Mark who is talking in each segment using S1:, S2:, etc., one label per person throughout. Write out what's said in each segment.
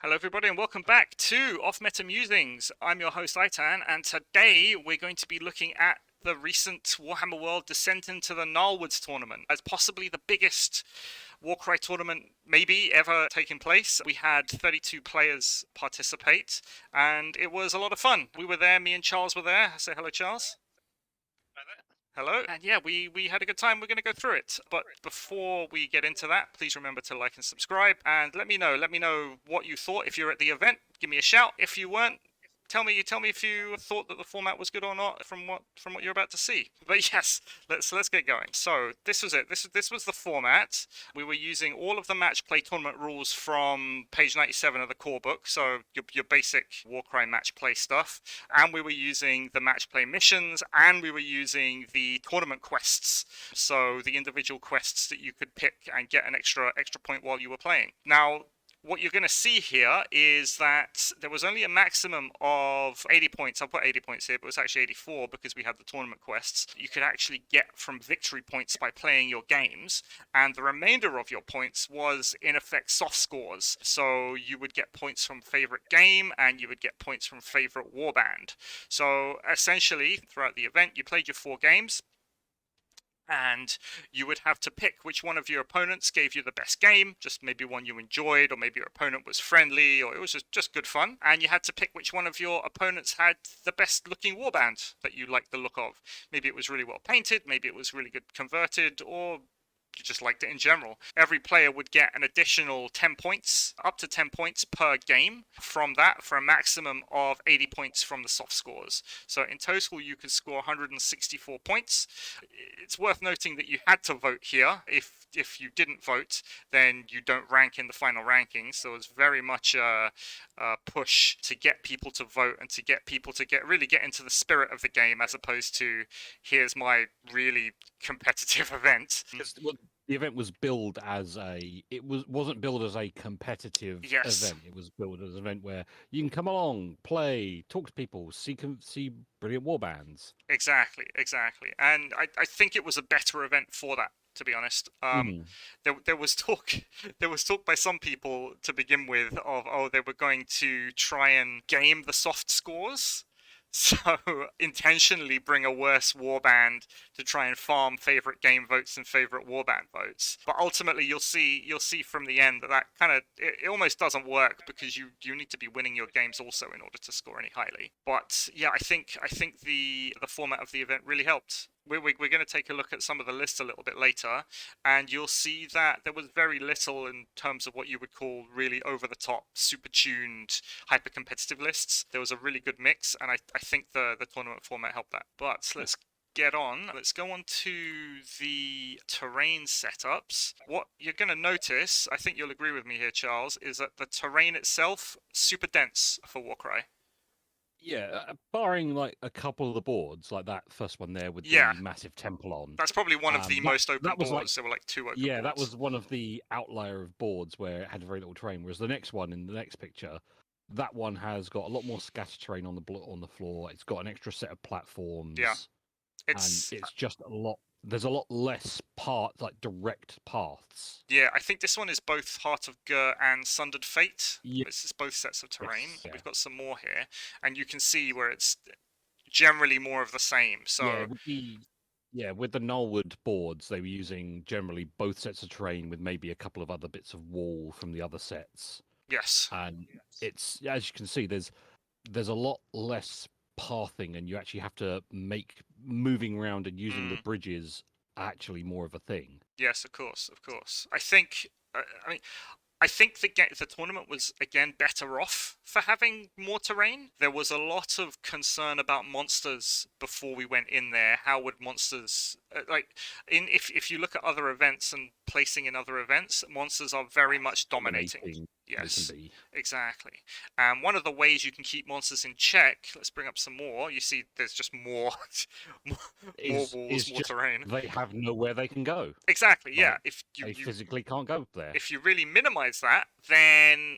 S1: Hello, everybody, and welcome back to Off Meta Musings. I'm your host, Aitan, and today we're going to be looking at the recent Warhammer World Descent into the Gnarlwoods tournament as possibly the biggest Warcry tournament maybe ever taking place. We had 32 players participate, and it was a lot of fun. We were there, me and Charles were there. Say hello, Charles. Hello. And yeah, we had a good time. We're going to go through it. But before we get into that, please remember to like and subscribe. And let me know what you thought. If you're at the event, give me a shout. If you weren't, tell me if you thought that the format was good or not from what you're about to see. But yes, let's get going. So this was it. This was the format. We were using all of the match play tournament rules from page 97 of the core book. So your basic Warcry match play stuff, and we were using the match play missions, and we were using the tournament quests. So the individual quests that you could pick and get an extra point while you were playing. Now, what you're going to see here is that there was only a maximum of 80 points. I'll put 80 points here, but it was actually 84 because we had the tournament quests. You could actually get from victory points by playing your games, and the remainder of your points was in effect soft scores. So you would get points from favorite game, and you would get points from favorite warband. So essentially, throughout the event, you played your 4 games, and you would have to pick which one of your opponents gave you the best game, just maybe one you enjoyed, or maybe your opponent was friendly, or it was just good fun. And you had to pick which one of your opponents had the best looking warband that you liked the look of. Maybe it was really well painted, maybe it was really good converted, or you just liked it in general. Every player would get an additional 10 points, up to 10 points per game from that, for a maximum of 80 points from the soft scores. So in total, you could score 164 points. It's worth noting that you had to vote here. If you didn't vote, then you don't rank in the final rankings. So it's very much a push to get people to vote and to get people to really get into the spirit of the game, as opposed to here's my really competitive event.
S2: Well, the event was billed as wasn't billed as a competitive
S1: Yes.
S2: event. It was billed as an event where you can come along, play, talk to people, see brilliant war bands.
S1: Exactly. And I think it was a better event for that, to be honest. There was talk by some people to begin with of, oh, they were going to try and game the soft scores. So intentionally bring a worse warband to try and farm favorite game votes and favorite warband votes. But ultimately, you'll see from the end that kind of it almost doesn't work, because you need to be winning your games also in order to score any highly. But yeah, I think the format of the event really helped. We're going to take a look at some of the lists a little bit later, and you'll see that there was very little in terms of what you would call really over-the-top, super-tuned, hyper-competitive lists. There was a really good mix, and I think the tournament format helped that. But let's get on. Let's go on to the terrain setups. What you're going to notice, I think you'll agree with me here, Charles, is that the terrain itself, super dense for Warcry.
S2: Yeah, barring like a couple of the boards, like that first one there with
S1: Yeah,
S2: the massive temple on.
S1: that's probably one of the most open
S2: That was like
S1: boards. There were like 2 open
S2: yeah, that
S1: boards.
S2: was one of the outlier of boards where it had very little terrain. Whereas the next one in the next picture, that one has got a lot more scatter terrain on the floor. It's got an extra set of
S1: Yeah,
S2: platforms, and
S1: it's
S2: it's just a lot. There's a lot less like direct paths.
S1: yeah. I think this one is both Heart of Ghur and Sundered Fate.
S2: Yeah,
S1: This is both sets of terrain.
S2: yes, yeah,
S1: We've got some more here, and you can see where it's generally more of the same.
S2: yeah.
S1: So
S2: With the Nullwood boards, they were using generally both sets of terrain with maybe a couple of other bits of wall from the other sets,
S1: yes,
S2: and it's as you can see, there's a lot less pathing, and you actually have to make moving around and using the
S1: mm,
S2: bridges actually more of a thing.
S1: yes, of course, of course. I think. I mean, I think the tournament was again better off for having more terrain. There was a lot of concern about monsters before we went in there. How would monsters if you look at other events and placing in other events, monsters are very much dominating.
S2: Dominating they can
S1: Yes,
S2: be.
S1: exactly. And one of the ways you can keep monsters in check, let's bring up some more. You see, there's just more, more, more walls,
S2: Is
S1: more
S2: just
S1: terrain.
S2: they have nowhere they can go.
S1: Exactly. Yeah.
S2: Like
S1: If
S2: they physically can't go there.
S1: if you really minimize that, then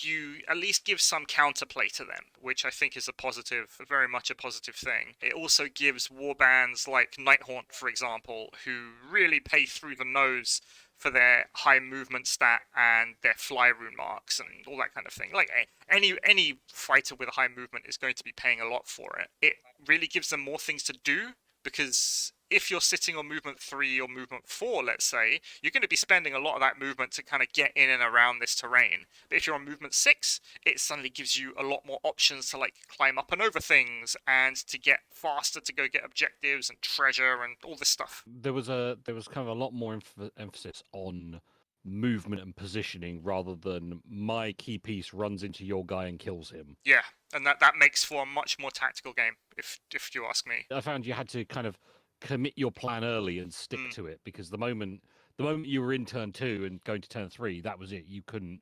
S1: you at least give some counterplay to them, which I think is a positive, very much a positive thing. It also gives warbands like Nighthaunt, for example, who really pay through the nose for their high movement stat and their fly rune marks and all that kind of thing. Like any fighter with a high movement is going to be paying a lot for it. It really gives them more things to do, because if you're sitting on movement 3 or movement 4, let's say, you're going to be spending a lot of that movement to kind of get in and around this terrain. But if you're on movement 6, it suddenly gives you a lot more options to like climb up and over things and to get faster to go get objectives and treasure and all this stuff.
S2: There was kind of a lot more emphasis on movement and positioning rather than my key piece runs into your guy and kills him.
S1: Yeah, and that makes for a much more tactical game, if you ask me.
S2: I found you had to kind of commit your plan early and stick to it, because the moment you were in turn 2 and going to turn 3, that was it. You couldn't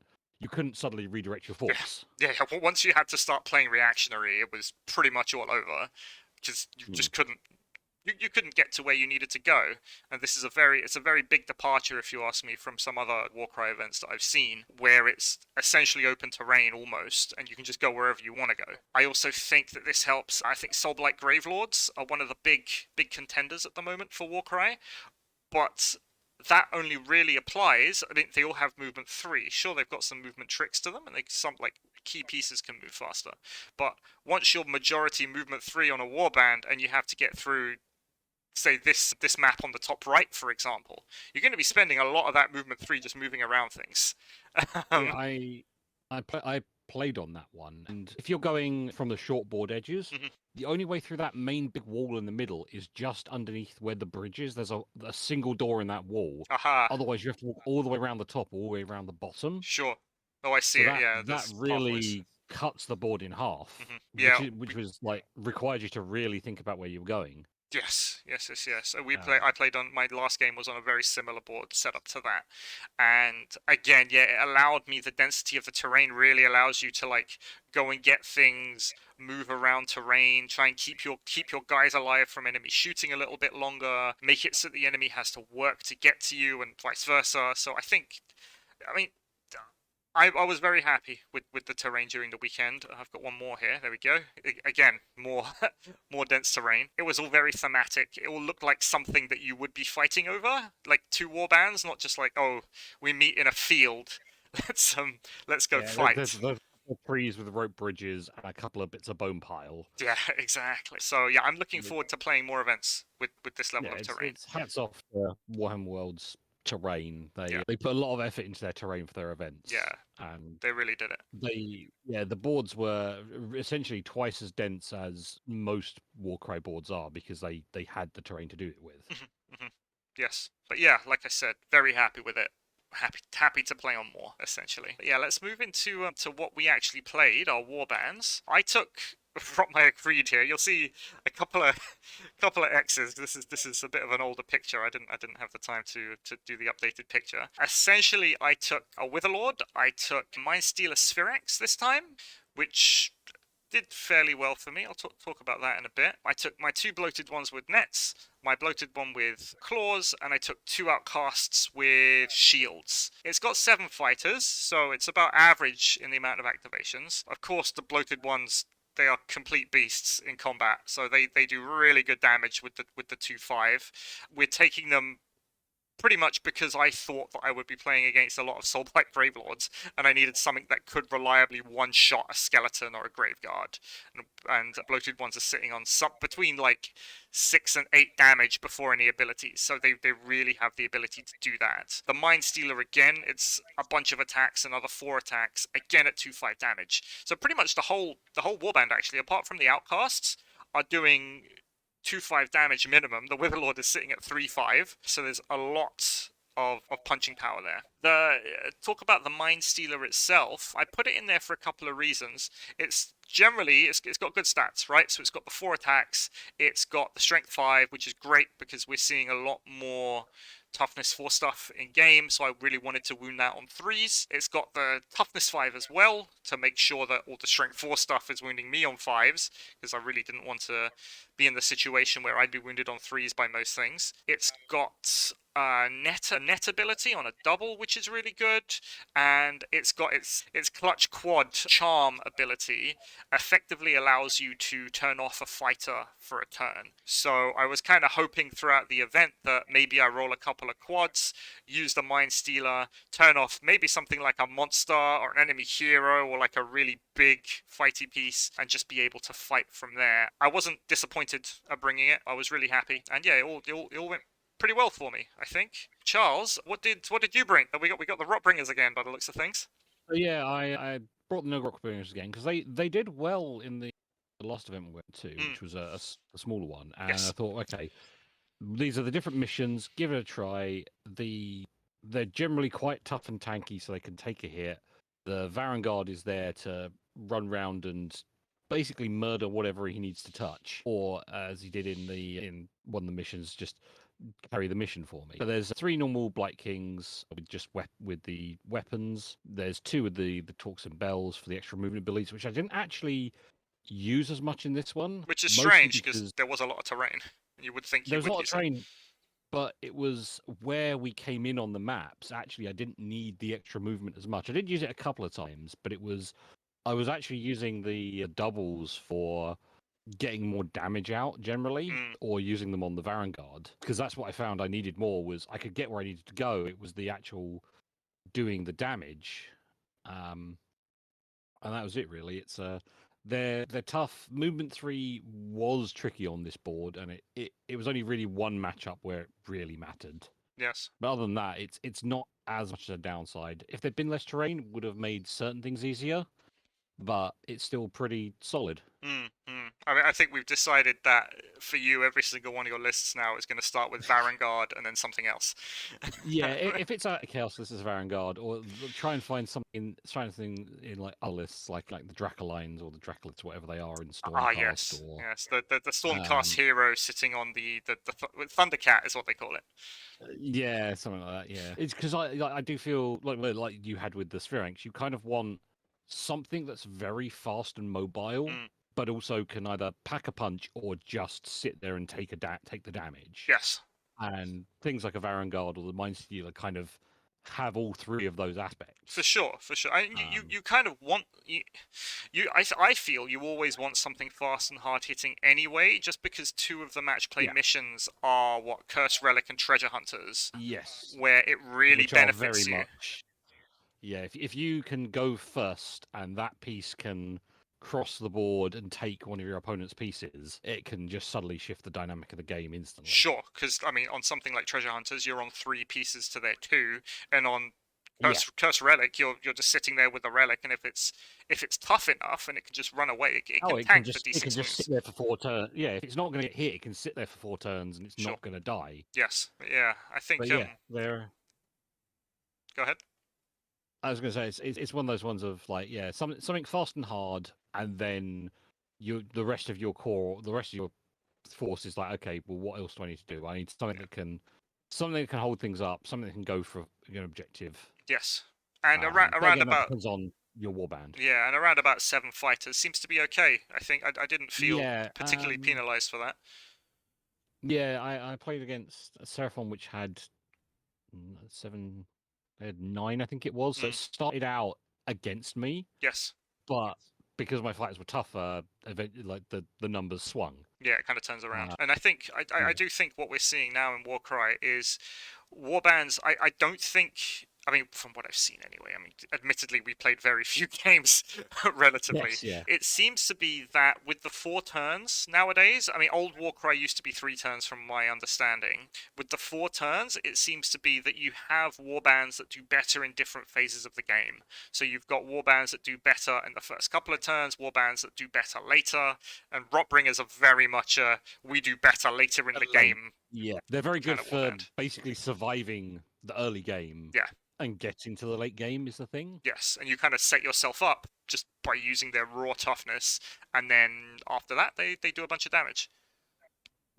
S2: suddenly redirect your force.
S1: Yeah. Well, once you had to start playing reactionary, it was pretty much all over, because you just couldn't. You couldn't get to where you needed to go, and this is a very big departure, if you ask me, from some other Warcry events that I've seen, where it's essentially open terrain almost, and you can just go wherever you want to go. I also think that this helps. I think Soulblight Gravelords are one of the big contenders at the moment for Warcry, but that only really applies. I think they all have movement 3. Sure, they've got some movement tricks to them, and some like key pieces can move faster. But once you're majority movement 3 on a warband, and you have to get through, say, this map on the top right, for example, you're going to be spending a lot of that movement 3 just moving around things.
S2: I played on that one, and if you're going from the short board edges, the only way through that main big wall in the middle is just underneath where the bridge is. There's a single door in that wall. Otherwise, you have to walk all the way around the top, all the way around the bottom.
S1: Sure. Oh, I see it. Yeah,
S2: that really cuts the board in half.
S1: Yeah,
S2: which was like required you to really think about where you were going.
S1: Yes. I played on, my last game was on a very similar board set up to that, and again, yeah, it allowed me, the density of the terrain really allows you to like go and get things, move around terrain, try and keep your guys alive from enemy shooting a little bit longer, make it so the enemy has to work to get to you, and vice versa. So I mean, I was very happy with the terrain during the weekend. I've got one more here. There we go. Again, more dense terrain. It was all very thematic. It all looked like something that you would be fighting over, like 2 warbands, not just like, oh, we meet in a field. Let's go fight.
S2: There's trees with rope bridges and a couple of bits of bone pile.
S1: Yeah, exactly. So yeah, I'm looking forward to playing more events with this level of terrain.
S2: It's hats off to Warhammer World's terrain. They put a lot of effort into their terrain for their events.
S1: Yeah,
S2: and
S1: they really did it.
S2: The boards were essentially twice as dense as most Warcry boards are, because they had the terrain to do it with.
S1: Yes, but yeah, like I said, very happy with it. Happy to play on more, essentially. But yeah, let's move into to what we actually played, our warbands. I took Rotmire Creed here. You'll see a couple of X's. This is a bit of an older picture. I didn't have the time to do the updated picture. Essentially, I took a Witherlord. I took Mindstealer Sphyrax this time, which did fairly well for me. I'll talk about that in a bit. I took my 2 bloated ones with nets, my bloated one with claws, and I took 2 outcasts with shields. It's got 7 fighters, so it's about average in the amount of activations. Of course, the bloated ones, they are complete beasts in combat, so they do really good damage with the 2/5. We're taking them pretty much because I thought that I would be playing against a lot of Soulblight Gravelords, and I needed something that could reliably one-shot a skeleton or a graveguard. And bloated ones are sitting on between like 6 and 8 damage before any abilities, so they really have the ability to do that. The Mindstealer, again, it's a bunch of attacks, another 4 attacks, again at 2/5 damage. So pretty much the whole warband, actually, apart from the outcasts, are doing 2/5 damage minimum. The Witherlord is sitting at 3/5, so there's a lot of punching power there. Talk about the Mindstealer itself. I put it in there for a couple of reasons. It's got good stats, right? So it's got the 4 attacks. It's got the strength 5, which is great because we're seeing a lot more toughness 4 stuff in game, so I really wanted to wound that on 3s. It's got the toughness 5 as well, to make sure that all the strength 4 stuff is wounding me on 5s, because I really didn't want to be in the situation where I'd be wounded on 3s by most things. It's got net ability on a double, which is really good, and it's got its clutch quad charm ability effectively allows you to turn off a fighter for a turn. So I was kind of hoping throughout the event that maybe I roll a couple of quads, use the Mind Stealer, turn off maybe something like a monster or an enemy hero or like a really big fighty piece, and just be able to fight from there. I wasn't disappointed at bringing it. I was really happy, and yeah, it all went pretty well for me, I think. Charles, what did you bring? We got the Rotbringers again by the looks of things.
S2: Yeah, I brought the Nurgle Rotbringers again because they did well in the last event we went to, which was a smaller one, and
S1: Yes.
S2: I thought, okay, these are the different missions. Give it a try. They're generally quite tough and tanky, so they can take a hit. The Varangard is there to run round and basically murder whatever he needs to touch, or as he did in one of the missions, just carry the mission for me. So there's 3 normal Blight Kings with just with the weapons. There's 2 with the Talks and Bells for the extra movement abilities, which I didn't actually use as much in this one.
S1: Which is strange because there was a lot of terrain. You would think
S2: there was a lot of terrain,
S1: it.
S2: but it was where we came in on the maps. Actually, I didn't need the extra movement as much. I did use it a couple of times, but I was actually using the doubles for getting more damage out generally, or using them on the Varangard, because that's what I found I needed more. Was I could get where I needed to go. It was the actual doing the damage, and that was it really. It's they're tough. Movement 3 was tricky on this board, and it was only really one matchup where it really mattered.
S1: Yes.
S2: But other than that, it's not as much a downside. If there'd been less terrain, would have made certain things easier, but it's still pretty solid.
S1: I mean, I think we've decided that for you, every single one of your lists now is going to start with Varangard and then something else.
S2: Yeah, if it's a Chaos, this is Varangard, or try and find something in like other lists, like the Dracolines or the Dracolites, whatever they are in Stormcast.
S1: Yes,
S2: or...
S1: yes, the Stormcast hero sitting on the Thundercat is what they call it.
S2: Yeah, something like that. Yeah, it's because I do feel like you had with the Spheranx, you kind of want something that's very fast and mobile, but also can either pack a punch or just sit there and take the damage.
S1: Yes.
S2: And things like a Varangard or the Mind Stealer kind of have all 3 of those aspects.
S1: For sure. You kind of want I feel you always want something fast and hard hitting anyway, just because 2 of the match play missions are Curse Relic and Treasure Hunters.
S2: Yes.
S1: Where it really benefits
S2: very much. Yeah, if you can go first and that piece can cross the board and take one of your opponent's pieces, it can just suddenly shift the dynamic of the game instantly.
S1: Sure, because I mean, on something like Treasure Hunters, you're on 3 pieces to their 2, and on Curse Relic, you're just sitting there with the relic, and if it's tough enough and it can just run away, it can tank for D6
S2: It can just sit there for 4 turns. Yeah, if it's not going to get hit, it can sit there for 4 turns and it's not going to die.
S1: Yes, yeah, I think.
S2: But they're.
S1: Go ahead.
S2: I was going to say it's one of those ones of like something fast and hard, and then the rest of your force is like, okay, well, what else do I need to do? I need something that can hold things up, something that can go for an objective.
S1: Yes, and around about
S2: depends on your warband.
S1: Yeah, and around about 7 fighters seems to be okay. I think I didn't feel particularly penalised for that.
S2: Yeah, I played against a Seraphon which had 7. They had 9, I think it was. So it started out against me.
S1: Yes.
S2: But because my fighters were tougher, like the numbers swung.
S1: Yeah, it kind of turns around. And I think I do think what we're seeing now in Warcry is warbands. I don't think. I mean, from what I've seen anyway, I mean, admittedly, we played very few games relatively.
S2: Yes, yeah.
S1: It seems to be that with the 4 turns nowadays, I mean, old Warcry used to be 3 turns from my understanding. With the 4 turns, it seems to be that you have warbands that do better in different phases of the game. So you've got warbands that do better in the first couple of turns, warbands that do better later, and Rotbringers are very much we do better later in the game.
S2: Yeah, they're very good for basically surviving the early game.
S1: Yeah.
S2: And getting to the late game is the thing.
S1: Yes, and you kind of set yourself up just by using their raw toughness, and then after that, they do a bunch of damage.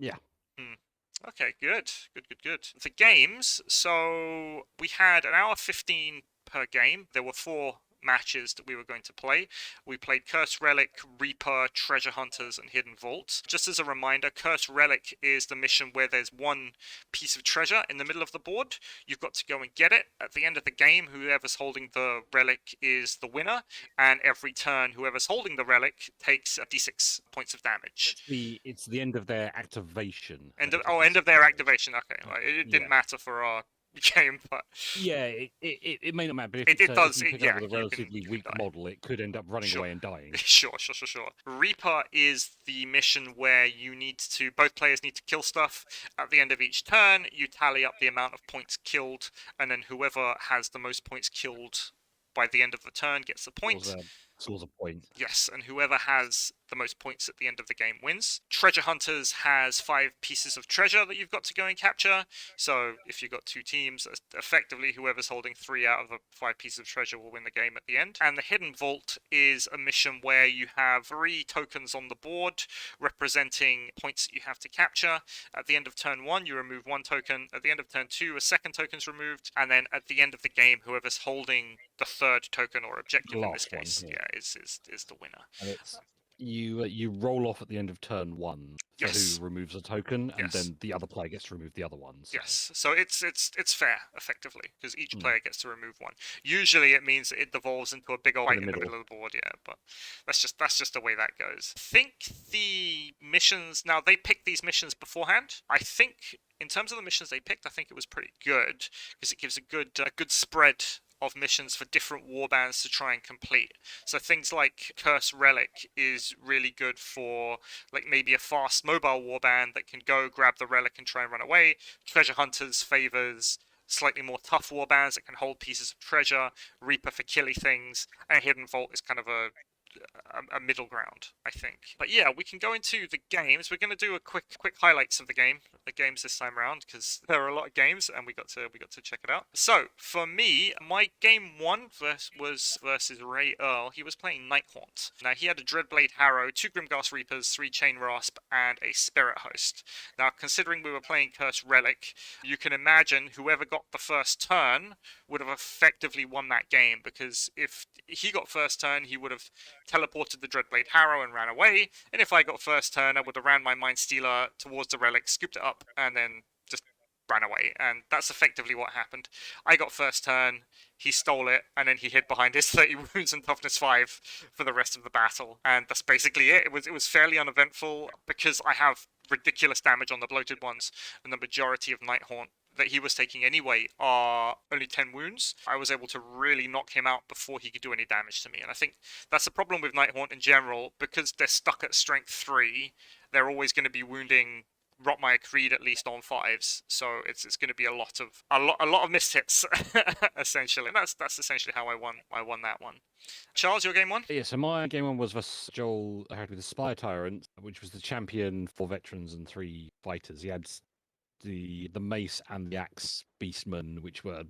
S2: Yeah.
S1: Okay, good. The games, so we had an hour 15 per game. There were 4 matches that we were going to play. We played Curse Relic, Reaper, Treasure Hunters, and Hidden Vault. Just as a reminder, Curse Relic is the mission where there's one piece of treasure in the middle of the board. You've got to go and get it. At the end of the game, whoever's holding the relic is the winner, and every turn, whoever's holding the relic takes d6 points of damage.
S2: It's the end of their activation.
S1: End of their activation. Okay, it didn't matter for our game, but
S2: yeah, it may not matter. But
S1: it does.
S2: If you pick up with a relatively weak model, it could end up running away and dying.
S1: Sure. Reaper is the mission where you need to, both players need to kill stuff. At the end of each turn, you tally up the amount of points killed, and then whoever has the most points killed by the end of the turn gets a point.
S2: Scores a point.
S1: Yes, and whoever has the most points at the end of the game wins. Treasure Hunters has 5 pieces of treasure that you've got to go and capture. So if you've got 2 teams, effectively whoever's holding 3 out of the 5 pieces of treasure will win the game at the end. And the Hidden Vault is a mission where you have 3 tokens on the board representing points that you have to capture. At the end of turn 1, you remove 1 token. At the end of turn 2, a second token's removed. And then at the end of the game, whoever's holding the 3rd token or objective in this case, is the winner.
S2: And it's you roll off at the end of turn 1 for who removes a token, and then the other player gets to remove the other ones.
S1: Yes, so it's fair effectively because each player gets to remove 1. Usually it means it devolves into a big old fight in the middle of the board, but that's just the way that goes. I think the missions now they picked these missions beforehand. I think in terms of the missions they picked, I think it was pretty good because it gives a good spread of missions for different warbands to try and complete. So things like Curse Relic is really good for like maybe a fast mobile warband that can go grab the relic and try and run away. Treasure Hunters favors slightly more tough warbands that can hold pieces of treasure. Reaper for killy things, and Hidden Vault is kind of a middle ground, I think. But yeah, we can go into the games. We're going to do a quick highlights of the games this time around because there are a lot of games and we got to check it out. So for me, my game 1 was versus Ray Earl. He was playing Nighthaunt. Now he had a Dreadblade Harrow, 2 Grimghast Reapers, 3 Chain Rasp, and a Spirit Host. Now considering we were playing Curse Relic, you can imagine whoever got the first turn would have effectively won that game because if he got first turn, he would have teleported the Dreadblade Harrow and ran away, and if I got first turn, I would have ran my Mind Stealer towards the relic, scooped it up, and then just ran away, and that's effectively what happened. I got first turn, he stole it, and then he hid behind his 30 wounds and toughness 5 for the rest of the battle, and that's basically it. It was fairly uneventful because I have ridiculous damage on the bloated ones, and the majority of Nighthaunt that he was taking anyway are only 10 wounds. I was able to really knock him out before he could do any damage to me. And I think that's the problem with Nighthaunt in general, because they're stuck at strength 3, they're always going to be wounding Rotmire Creed at least on 5s. So it's going to be a lot of missed hits essentially. And that's essentially how I won that one. Charles, your game 1?
S2: Yeah, so my game 1 was versus Joel. I had with the Spire Tyrant, which was the champion, 4 veterans and 3 fighters. He had the mace and the axe beastmen, which were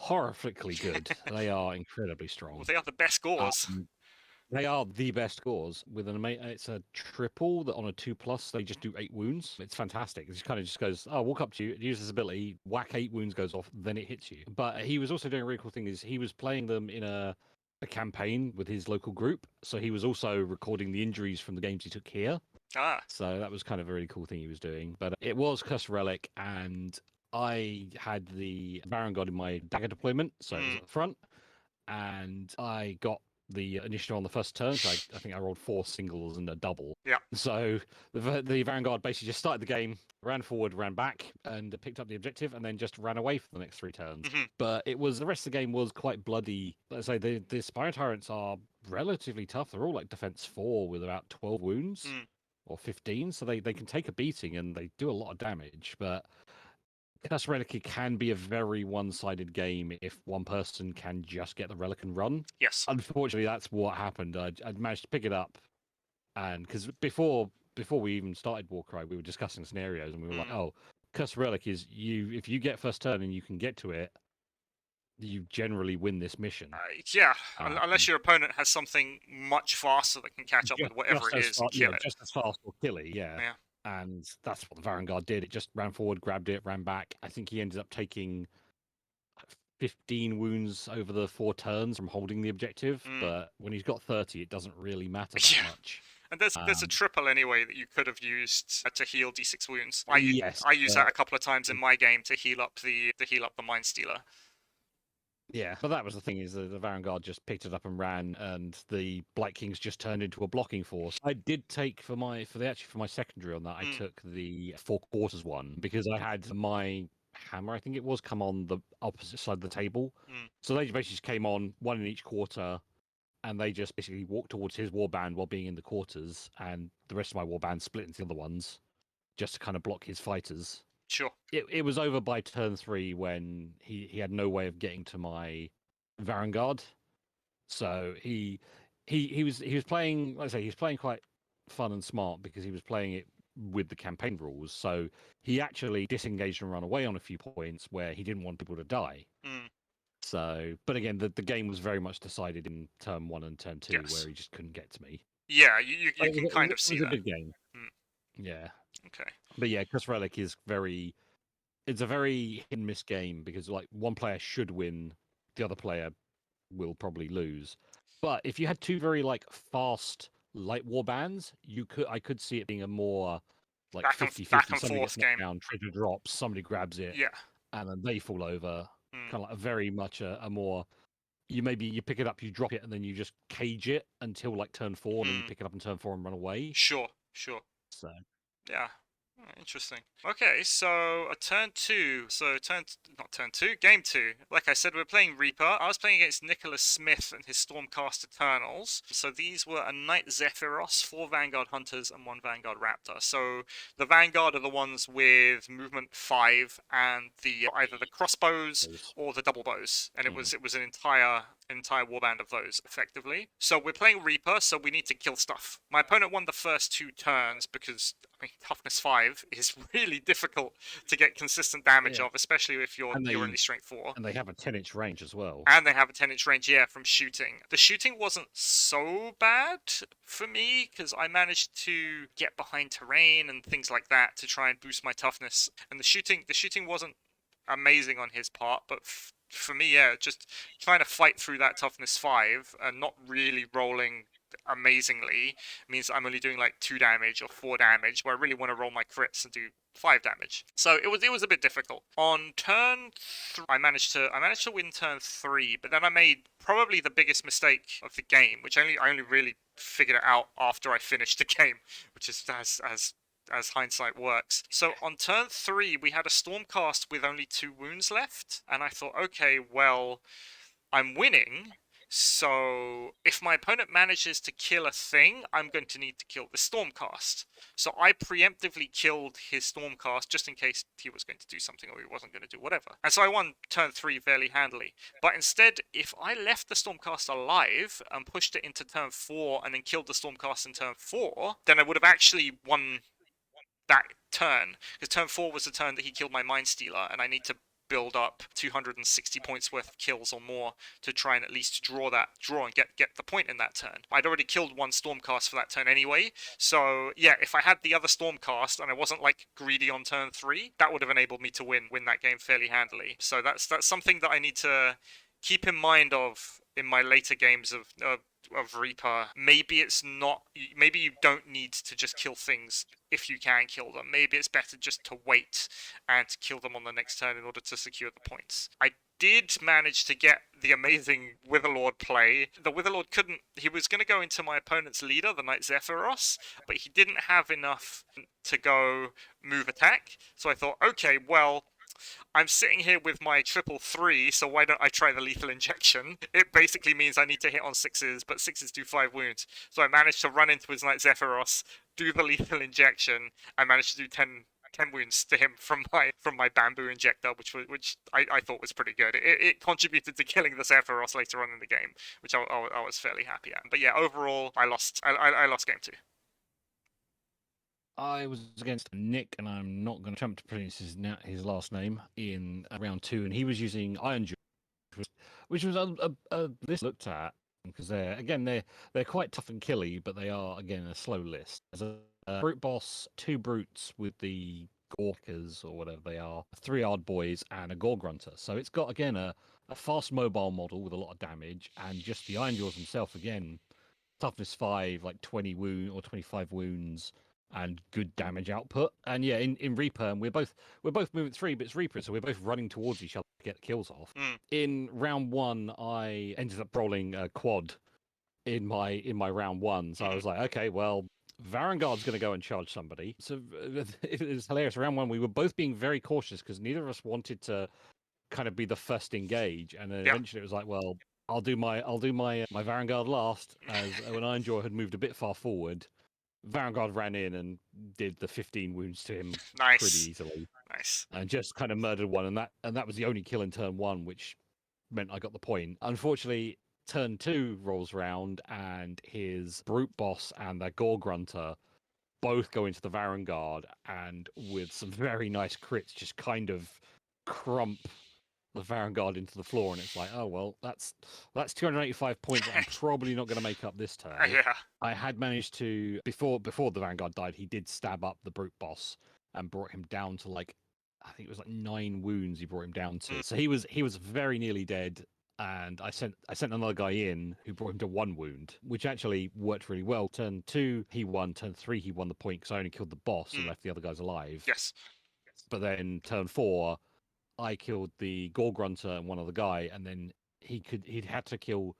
S2: horrifically good. They are incredibly strong.
S1: Well, they are the best Ghurs.
S2: They are the best Ghurs. With it's a triple that on a 2+, they just do 8 wounds. It's fantastic. It just kind of just goes, walk up to you, use this ability, whack 8 wounds, goes off, then it hits you. But he was also doing a really cool thing is he was playing them in a campaign with his local group. So he was also recording the injuries from the games he took here. So that was kind of a really cool thing he was doing. But it was Curse Relic, and I had the Varangard in my dagger deployment, so it was at the front, and I got the initiative on the first turn. So I think I rolled 4 singles and a double.
S1: Yeah.
S2: So the Vanguard basically just started the game, ran forward, ran back, and picked up the objective, and then just ran away for the next 3 turns. But the rest of the game was quite bloody. Let's say the Spire Tyrants are relatively tough. They're all like defense 4 with about 12 wounds. Or 15, so they can take a beating and they do a lot of damage. But Curse Relic can be a very one-sided game if one person can just get the relic and run.
S1: Yes.
S2: Unfortunately, that's what happened. I managed to pick it up, and because before we even started Warcry, we were discussing scenarios, and we were like, "Oh, Curse Relic is if you get first turn and you can get to it, you generally win this mission."
S1: Unless your opponent has something much faster that can catch up with whatever it is and kill it.
S2: Just as fast or killy, yeah. And that's what the Varangard did. It just ran forward, grabbed it, ran back. I think he ended up taking 15 wounds over the 4 turns from holding the objective, but when he's got 30, it doesn't really matter that much.
S1: And there's a triple anyway that you could have used to heal D6 wounds.
S2: Yes,
S1: I use that a couple of times in my game to heal up the Mind Stealer.
S2: Yeah, but that was the thing, is that the Vanguard just picked it up and ran, and the Blight Kings just turned into a blocking force. I did take for my secondary on that, I took the 4 quarters one, because I had my hammer, I think it was, come on the opposite side of the table. So they basically just came on, one in each quarter, and they just basically walked towards his warband while being in the quarters, and the rest of my warband split into the other ones, just to kind of block his fighters.
S1: Sure.
S2: It was over by turn 3 when he had no way of getting to my Vanguard. So he was playing, like I say, he was playing quite fun and smart, because he was playing it with the campaign rules. So he actually disengaged and ran away on a few points where he didn't want people to die. So, but again, the game was very much decided in turn 1 and turn 2, where he just couldn't get to me.
S1: Yeah, you can kind of see that.
S2: It was a big game. Yeah.
S1: Okay.
S2: But yeah, Cuss Relic is it's a very hit and miss game, because like one player should win, the other player will probably lose. But if you had 2 very like fast light war bands, I could see it being a more like 50-50.
S1: Back and
S2: Somebody
S1: forth
S2: gets knocked
S1: game.
S2: down, trigger drops, somebody grabs it, and then they fall over. Kind of like very much a more, you pick it up, you drop it, and then you just cage it until like turn 4, and then you pick it up in turn 4 and run away.
S1: Sure.
S2: So
S1: yeah. Interesting. Okay, so game 2. Like I said, we're playing Reaper. I was playing against Nicholas Smith and his Stormcast Eternals. So these were a Knight Zephyros, 4 Vanguard Hunters, and 1 Vanguard Raptor. So the Vanguard are the ones with movement 5 and either the crossbows or the double bows, and it was an entire warband of those effectively. So we're playing Reaper, so we need to kill stuff. My opponent won the first 2 turns because toughness 5 is really difficult to get consistent damage of, especially if you're only strength 4.
S2: And they have a 10-inch range as well.
S1: And they have a 10-inch range, from shooting. The shooting wasn't so bad for me, because I managed to get behind terrain and things like that to try and boost my toughness. And the shooting wasn't amazing on his part, but for me, just trying to fight through that toughness 5 and not really rolling amazingly means I'm only doing like 2 damage or 4 damage, where I really want to roll my crits and do 5 damage. So it was a bit difficult. On turn 3, I managed to win turn 3, but then I made probably the biggest mistake of the game, which I only really figured it out after I finished the game, which is as hindsight works. So on turn 3, we had a Stormcast with only 2 wounds left, and I thought, okay, well, I'm winning, so if my opponent manages to kill a thing, I'm going to need to kill the Stormcast. So I preemptively killed his Stormcast just in case he was going to do something or he wasn't going to do whatever. And so I won turn 3 fairly handily. But instead, if I left the Stormcast alive and pushed it into turn 4 and then killed the Stormcast in turn 4, then I would have actually won that turn, because turn 4 was the turn that he killed my Mind Stealer, and I need to build up 260 points worth of kills or more to try and at least draw and get the point in that turn. I'd already killed 1 Stormcast for that turn anyway, so yeah, if I had the other Stormcast and I wasn't like greedy on turn 3, that would have enabled me to win that game fairly handily. So that's something that I need to keep in mind of in my later games of Reaper. Maybe you don't need to just kill things if you can kill them. Maybe it's better just to wait and to kill them on the next turn in order to secure the points. I did manage to get the amazing Witherlord play. The Witherlord he was going to go into my opponent's leader, the Knight Zephyros, but he didn't have enough to go move attack. So I thought, okay, well, I'm sitting here with my 333, so why don't I try the lethal injection? It basically means I need to hit on 6s, but 6s do 5 wounds. So I managed to run into his Knight Zephyros, do the lethal injection, and managed to do 10 wounds to him from my bamboo injector, which I thought was pretty good. It contributed to killing the Zephyros later on in the game, which I was fairly happy at. But yeah, overall, I lost game 2.
S2: I was against Nick, and I'm not going to attempt to pronounce his last name, in round 2, and he was using Iron Jaw, which was a list looked at, because they're quite tough and killy, but they are, again, a slow list. There's a brute boss, 2 brutes with the Gorkers or whatever they are, 3 Ard boys, and a Gore Grunter. So it's got, again, a a fast mobile model with a lot of damage, and just the Iron Jaws himself again, toughness 5, like 20 wound or 25 wounds, and good damage output. And yeah, in Reaper, and we're both movement 3, but it's Reaper, so we're both running towards each other to get kills off. In round 1, I ended up rolling a quad in my round 1, so I was like, okay, well, Varangard's going to go and charge somebody. So it was hilarious. Round 1, we were both being very cautious because neither of us wanted to kind of be the first engage, and then eventually it was like, well, I'll do my my Varangard last. As when Ironjaw had moved a bit far forward, Varangard ran in and did the 15 wounds to him pretty easily.
S1: Nice.
S2: And just kind of murdered one, and that was the only kill in turn 1, which meant I got the point. Unfortunately, turn 2 rolls round, and his brute boss and the Ghur grunter both go into the Varangard, and with some very nice crits, just kind of crump the Varangard into the floor, and it's like, oh well, that's 285 points I'm probably not going to make up this turn.
S1: Yeah.
S2: I had managed to before the Vanguard died, he did stab up the brute boss and brought him down to like, I think it was like 9 wounds he brought him down to. So he was very nearly dead, and I sent another guy in who brought him to 1 wound, which actually worked really well. Turn 2 he won, turn 3 he won the point because I only killed the boss and left the other guys alive.
S1: Yes.
S2: But then turn 4 I killed the Ghur grunter and one other guy, and then he'd had to kill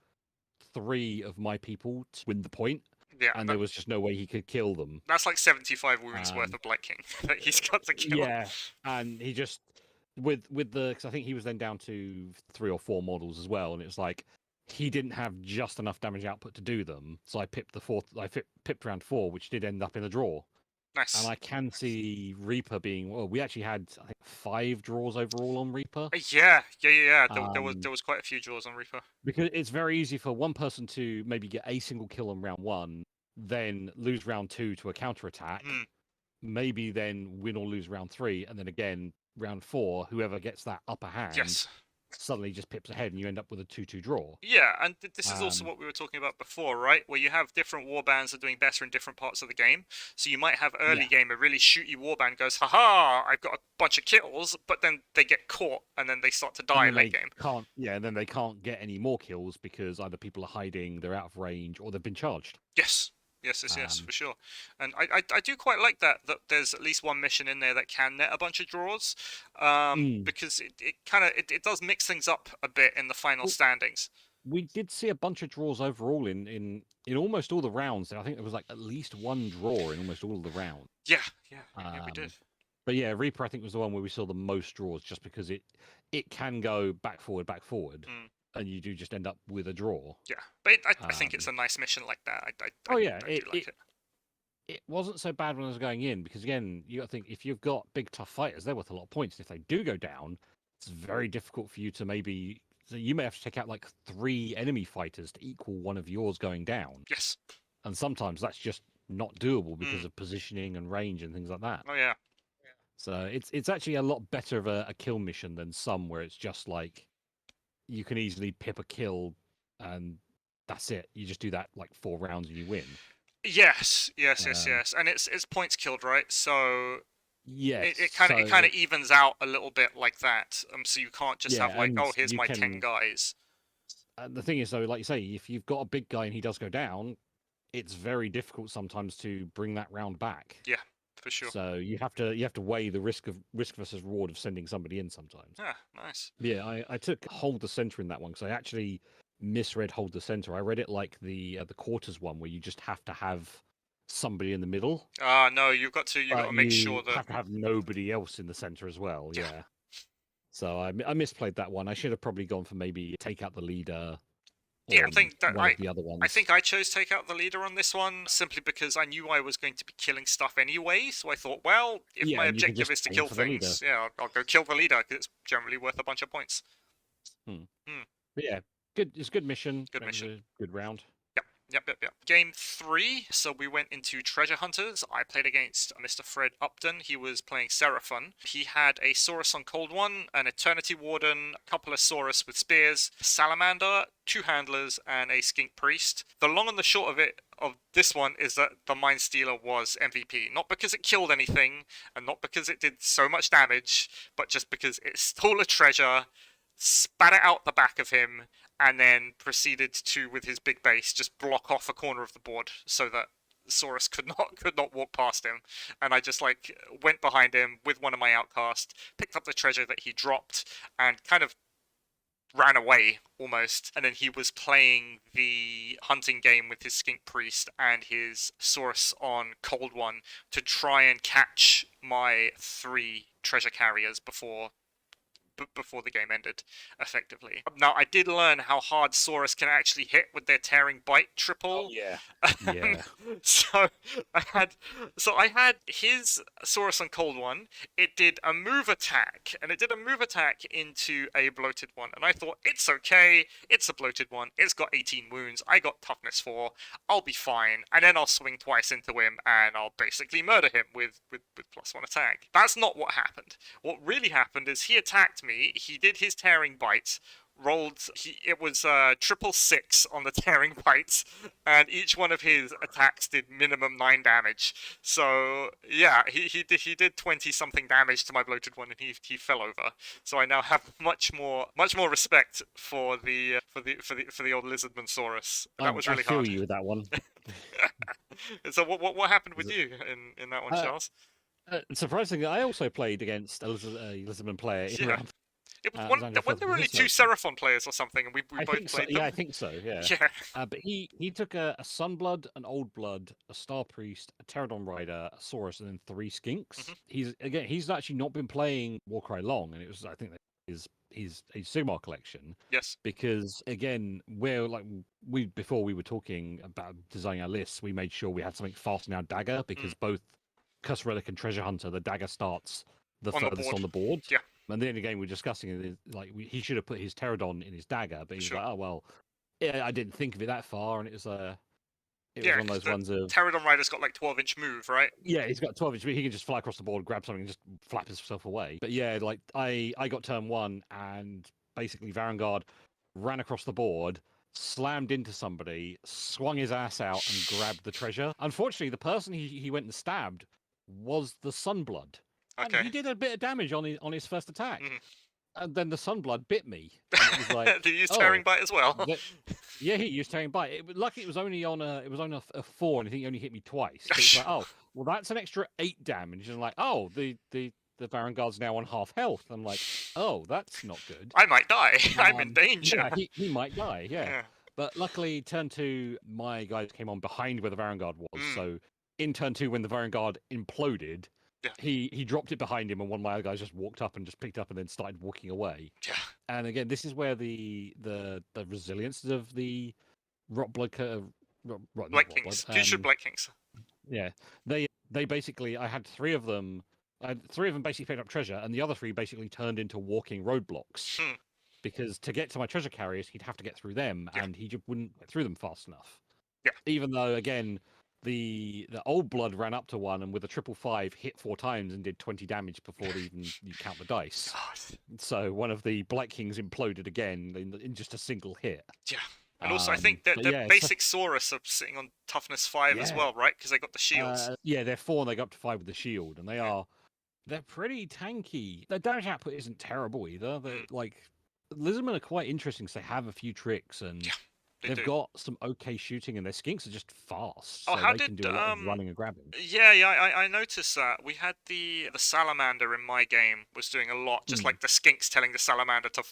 S2: 3 of my people to win the point.
S1: Yeah,
S2: and there was just no way he could kill them.
S1: That's like 75 wounds worth of Blight King that he's got to kill.
S2: Yeah, and he just with the, because I think he was then down to 3 or 4 models as well, and it was like he didn't have just enough damage output to do them. So I pipped pipped round 4, which did end up in a draw.
S1: Nice.
S2: And I can see Reaper being, well, we actually had, I think, 5 draws overall on Reaper.
S1: Yeah. There was quite a few draws on Reaper.
S2: Because it's very easy for one person to maybe get a single kill on round 1, then lose round 2 to a counterattack, maybe then win or lose round 3, and then again, round 4, whoever gets that upper hand suddenly just pips ahead, and you end up with a 2-2 draw.
S1: Yeah, and this is also what we were talking about before, right? Where you have different warbands that are doing better in different parts of the game. So you might have early game a really shooty warband goes, haha, I've got a bunch of kills, but then they get caught and then they start to die late game.
S2: And then they can't get any more kills because either people are hiding, they're out of range, or they've been charged.
S1: Yes, for sure. And I do quite like that there's at least one mission in there that can net a bunch of draws, because it does mix things up a bit in the final standings.
S2: We did see a bunch of draws overall in almost all the rounds. I think there was like at least 1 draw in almost all of the rounds.
S1: Yeah, we did.
S2: But yeah, Reaper I think was the one where we saw the most draws, just because it can go back forward, and you do just end up with a draw.
S1: Yeah, but I think it's a nice mission like that. I do like it.
S2: It wasn't so bad when I was going in, because again, you got to think, if you've got big tough fighters, they're worth a lot of points. And if they do go down, it's very difficult for you to maybe. So you may have to take out like 3 enemy fighters to equal one of yours going down.
S1: Yes.
S2: And sometimes that's just not doable because of positioning and range and things like that.
S1: Oh yeah.
S2: So it's actually a lot better of a kill mission than some where it's just like you can easily pip a kill and that's it. You just do that like 4 rounds and you win.
S1: Yes. And it's points killed, right? So
S2: yes,
S1: it kind of evens out a little bit like that. So you can't just have like, oh, here's my 10 guys.
S2: And the thing is, though, like you say, if you've got a big guy and he does go down, it's very difficult sometimes to bring that round back.
S1: Yeah, for sure.
S2: So you have to weigh the risk versus reward of sending somebody in sometimes.
S1: Yeah, nice.
S2: Yeah, I took Hold the Center in that one because I actually misread Hold the Center. I read it like the Quarters one, where you just have to have somebody in the middle.
S1: No, you've got to make sure that
S2: you have to have nobody else in the center as well. Yeah. So I misplayed that one. I should have probably gone for maybe take out the leader.
S1: Yeah, I think that
S2: the other ones.
S1: I think I chose take out the leader on this one simply because I knew I was going to be killing stuff anyway. So I thought, well, if my objective is to kill things, I'll go kill the leader because it's generally worth a bunch of points.
S2: But yeah, good. It's a good mission.
S1: Good mission.
S2: Good round.
S1: Yep. Game 3, so we went into Treasure Hunters. I played against Mr. Fred Upton. He was playing Seraphon. He had a Saurus on Cold One, an Eternity Warden, a couple of Saurus with spears, Salamander, 2 handlers, and a Skink Priest. The long and the short of this one is that the Mind Stealer was MVP. Not because it killed anything, and not because it did so much damage, but just because it stole a treasure spat it out the back of him, and then proceeded to, with his big base, just block off a corner of the board so that Saurus could not walk past him. And I just like went behind him with one of my outcasts, picked up the treasure that he dropped, and kind of ran away almost. And then he was playing the hunting game with his skink priest and his Saurus on Cold One to try and catch my 3 treasure carriers before the game ended, effectively. Now, I did learn how hard Saurus can actually hit with their tearing bite triple.
S2: Oh, yeah. Yeah.
S1: So I had his Saurus on Cold One. It did a move attack, and it did a move attack into a bloated one. And I thought, it's okay. It's a bloated one. It's got 18 wounds. I got toughness 4. I'll be fine. And then I'll swing twice into him, and I'll basically murder him with +1 attack. That's not what happened. What really happened is he attacked me. He did his tearing bite. It was 666 on the tearing bites, and each one of his attacks did minimum 9 damage. So yeah, he did 20 something damage to my bloated one, and he fell over. So I now have much more respect for the old Lizardman Saurus. That was really hard.
S2: I feel you with that one.
S1: So what happened with you in that one, Charles?
S2: Surprisingly, I also played against a Lizardman player in round.
S1: It was when there were only 2 Seraphon players or something, and we both played them.
S2: Yeah, I think so. Yeah.
S1: Yeah.
S2: But he took a Sunblood, an Old Blood, a Star Priest, a Pterodon Rider, a Saurus, and then 3 Skinks. He's actually not been playing Warcry long, and it was, I think, his Sigmar collection.
S1: Yes.
S2: Because again, before we were talking about designing our lists, we made sure we had something fast in our dagger, because both Cuss Relic and Treasure Hunter, the dagger starts the furthest on the board.
S1: Yeah.
S2: And then again, we're discussing it, like he should have put his Pterodon in his dagger, but he's like, oh well, yeah, I didn't think of it that far, and it was one of those ones of
S1: Pterodon Rider's got like 12-inch move, right?
S2: Yeah, he's got 12-inch. He can just fly across the board, grab something, and just flap himself away. But yeah, like I got turn 1, and basically Varangard ran across the board, slammed into somebody, swung his ass out, and grabbed the treasure. Unfortunately, the person he went and stabbed was the Sunblood.
S1: Okay.
S2: And he did a bit of damage on his first attack. And then the Sunblood bit me. And it was like,
S1: did he use tearing bite as well?
S2: Yeah, he used tearing bite. Luckily, it was only on a 4, and I think he only hit me twice. But it's like, oh, well, that's an extra 8 damage. And like, oh, the Varangard's now on half health. I'm like, oh, that's not good.
S1: I might die. I'm in danger.
S2: Yeah, he might die. Yeah. But luckily, turn 2, my guys came on behind where the Varangard was. So in turn 2, when the Varangard imploded, he dropped it behind him, and one of my other guys just walked up and just picked up and then started walking away.
S1: Yeah.
S2: And again, this is where the resilience of the Blight
S1: Kings. Future Blight Kings.
S2: Yeah. They basically, I had 3 of them. Basically picked up treasure, and the other 3 basically turned into walking roadblocks. Because to get to my treasure carriers, he'd have to get through them, and he just wouldn't get through them fast enough.
S1: Yeah.
S2: Even though, again, the Old Blood ran up to one, and with a 555 hit 4 times and did 20 damage before you count the dice.
S1: God.
S2: So one of the Blight Kings imploded again in just a single hit.
S1: Yeah. And also, I think that the basic Saurus are sitting on toughness 5 as well, right? Because they got the shields.
S2: Yeah, they're 4 and they go up to 5 with the shield, and they're pretty tanky. Their damage output isn't terrible either. They're Lizardmen are quite interesting because they have a few tricks, and they've got some okay shooting, and their Skinks are just fast.
S1: Oh,
S2: so they can do a lot of running and grabbing.
S1: Yeah, I noticed that. We had the Salamander in my game was doing a lot, just like the Skinks telling the Salamander to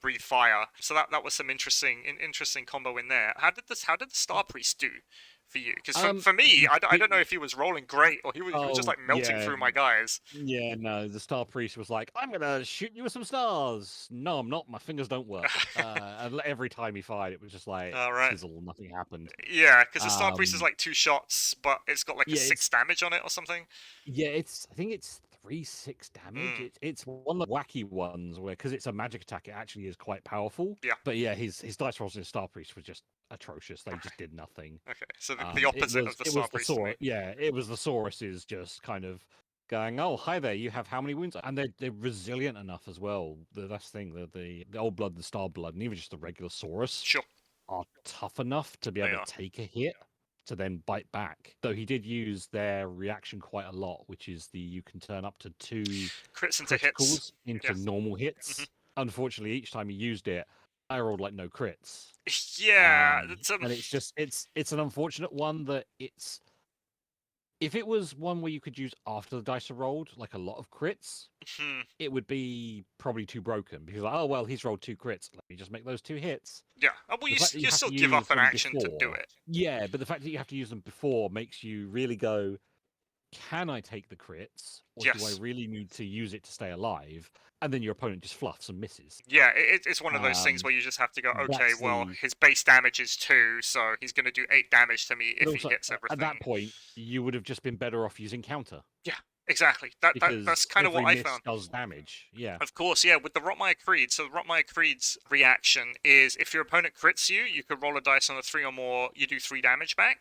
S1: breathe fire. So that was some interesting combo in there. How did the Star Priest do for you? Because for me, I don't know if he was rolling great or he was just like melting through my guys.
S2: Yeah, no, the Star Priest was like, I'm gonna shoot you with some stars. No, I'm not. My fingers don't work. And every time he fired, it was just like sizzle, nothing happened.
S1: Yeah, because the Star Priest is like 2 shots, but it's got like a 6 damage on it or something.
S2: Yeah, I think it's 3-6 damage. It's one of the wacky ones where, because it's a magic attack, it actually is quite powerful.
S1: Yeah.
S2: But yeah, his dice rolls in Star Priest were just atrocious. They just did nothing.
S1: Okay, so the opposite of the Star Priest.
S2: Yeah, it was the Sauruses just kind of going, oh, hi there, you have how many wounds? And they're resilient enough as well. That's the thing, the Old Blood, the Star Blood, and even just the regular Saurus are tough enough to be able to take a hit to then bite back. Though he did use their reaction quite a lot, which is you can turn up to 2
S1: crits into hits
S2: into normal hits. unfortunately, each time he used it, I rolled like no crits.
S1: Yeah,
S2: and it's just it's an unfortunate one that it's. If it was one where you could use after the dice are rolled, like a lot of crits, it would be probably too broken because, oh, well, he's rolled 2 crits. Let me just make those 2 hits.
S1: Yeah. Oh, well, you still give up an action to do it.
S2: Yeah, but the fact that you have to use them before makes you really go, can I take the crits? Or do I really need to use it to stay alive? And then your opponent just fluffs and misses.
S1: Yeah, it's one of those things where you just have to go, okay, well, his base damage is 2, so he's going to do 8 damage to me if he hits everything.
S2: At that point, you would have just been better off using counter.
S1: Yeah, exactly. That's kind of what I found.
S2: Does damage, yeah.
S1: Of course, yeah, with the Rotmire Creed. So the Rotmire Creed's reaction is if your opponent crits you, you could roll a dice on a 3 or more, you do 3 damage back.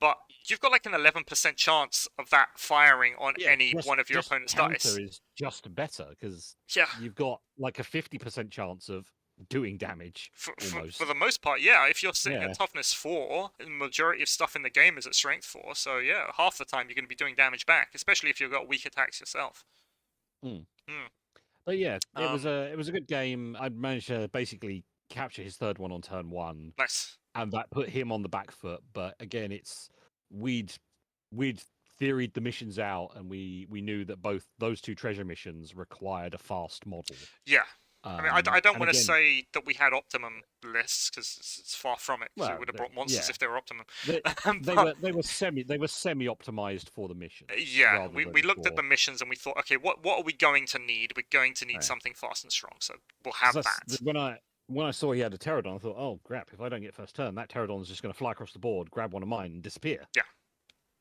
S1: But you've got like an 11% chance of that firing on any one of your opponent's dice.
S2: Counter is just better because you've got like a 50% chance of doing damage.
S1: For the most part, yeah. If you're sitting at toughness 4, the majority of stuff in the game is at strength 4. So yeah, half the time you're going to be doing damage back, especially if you've got weak attacks yourself.
S2: But yeah, it was a good game. I managed to basically capture his 3rd one on turn 1.
S1: Nice.
S2: And that put him on the back foot. But again, we'd theoried the missions out, and we knew that both those 2 treasure missions required a fast model.
S1: Yeah. I mean, I don't want to say that we had optimum lists because it's far from it. Because we would have brought monsters if they were optimum.
S2: They were semi optimized for the mission.
S1: Yeah, we looked at the missions and we thought, okay, what are we going to need? We're going to need something fast and strong, so we'll have that.
S2: When I saw he had a pterodon, I thought, oh crap! If I don't get first turn, that pterodon's just going to fly across the board, grab one of mine, and disappear.
S1: Yeah.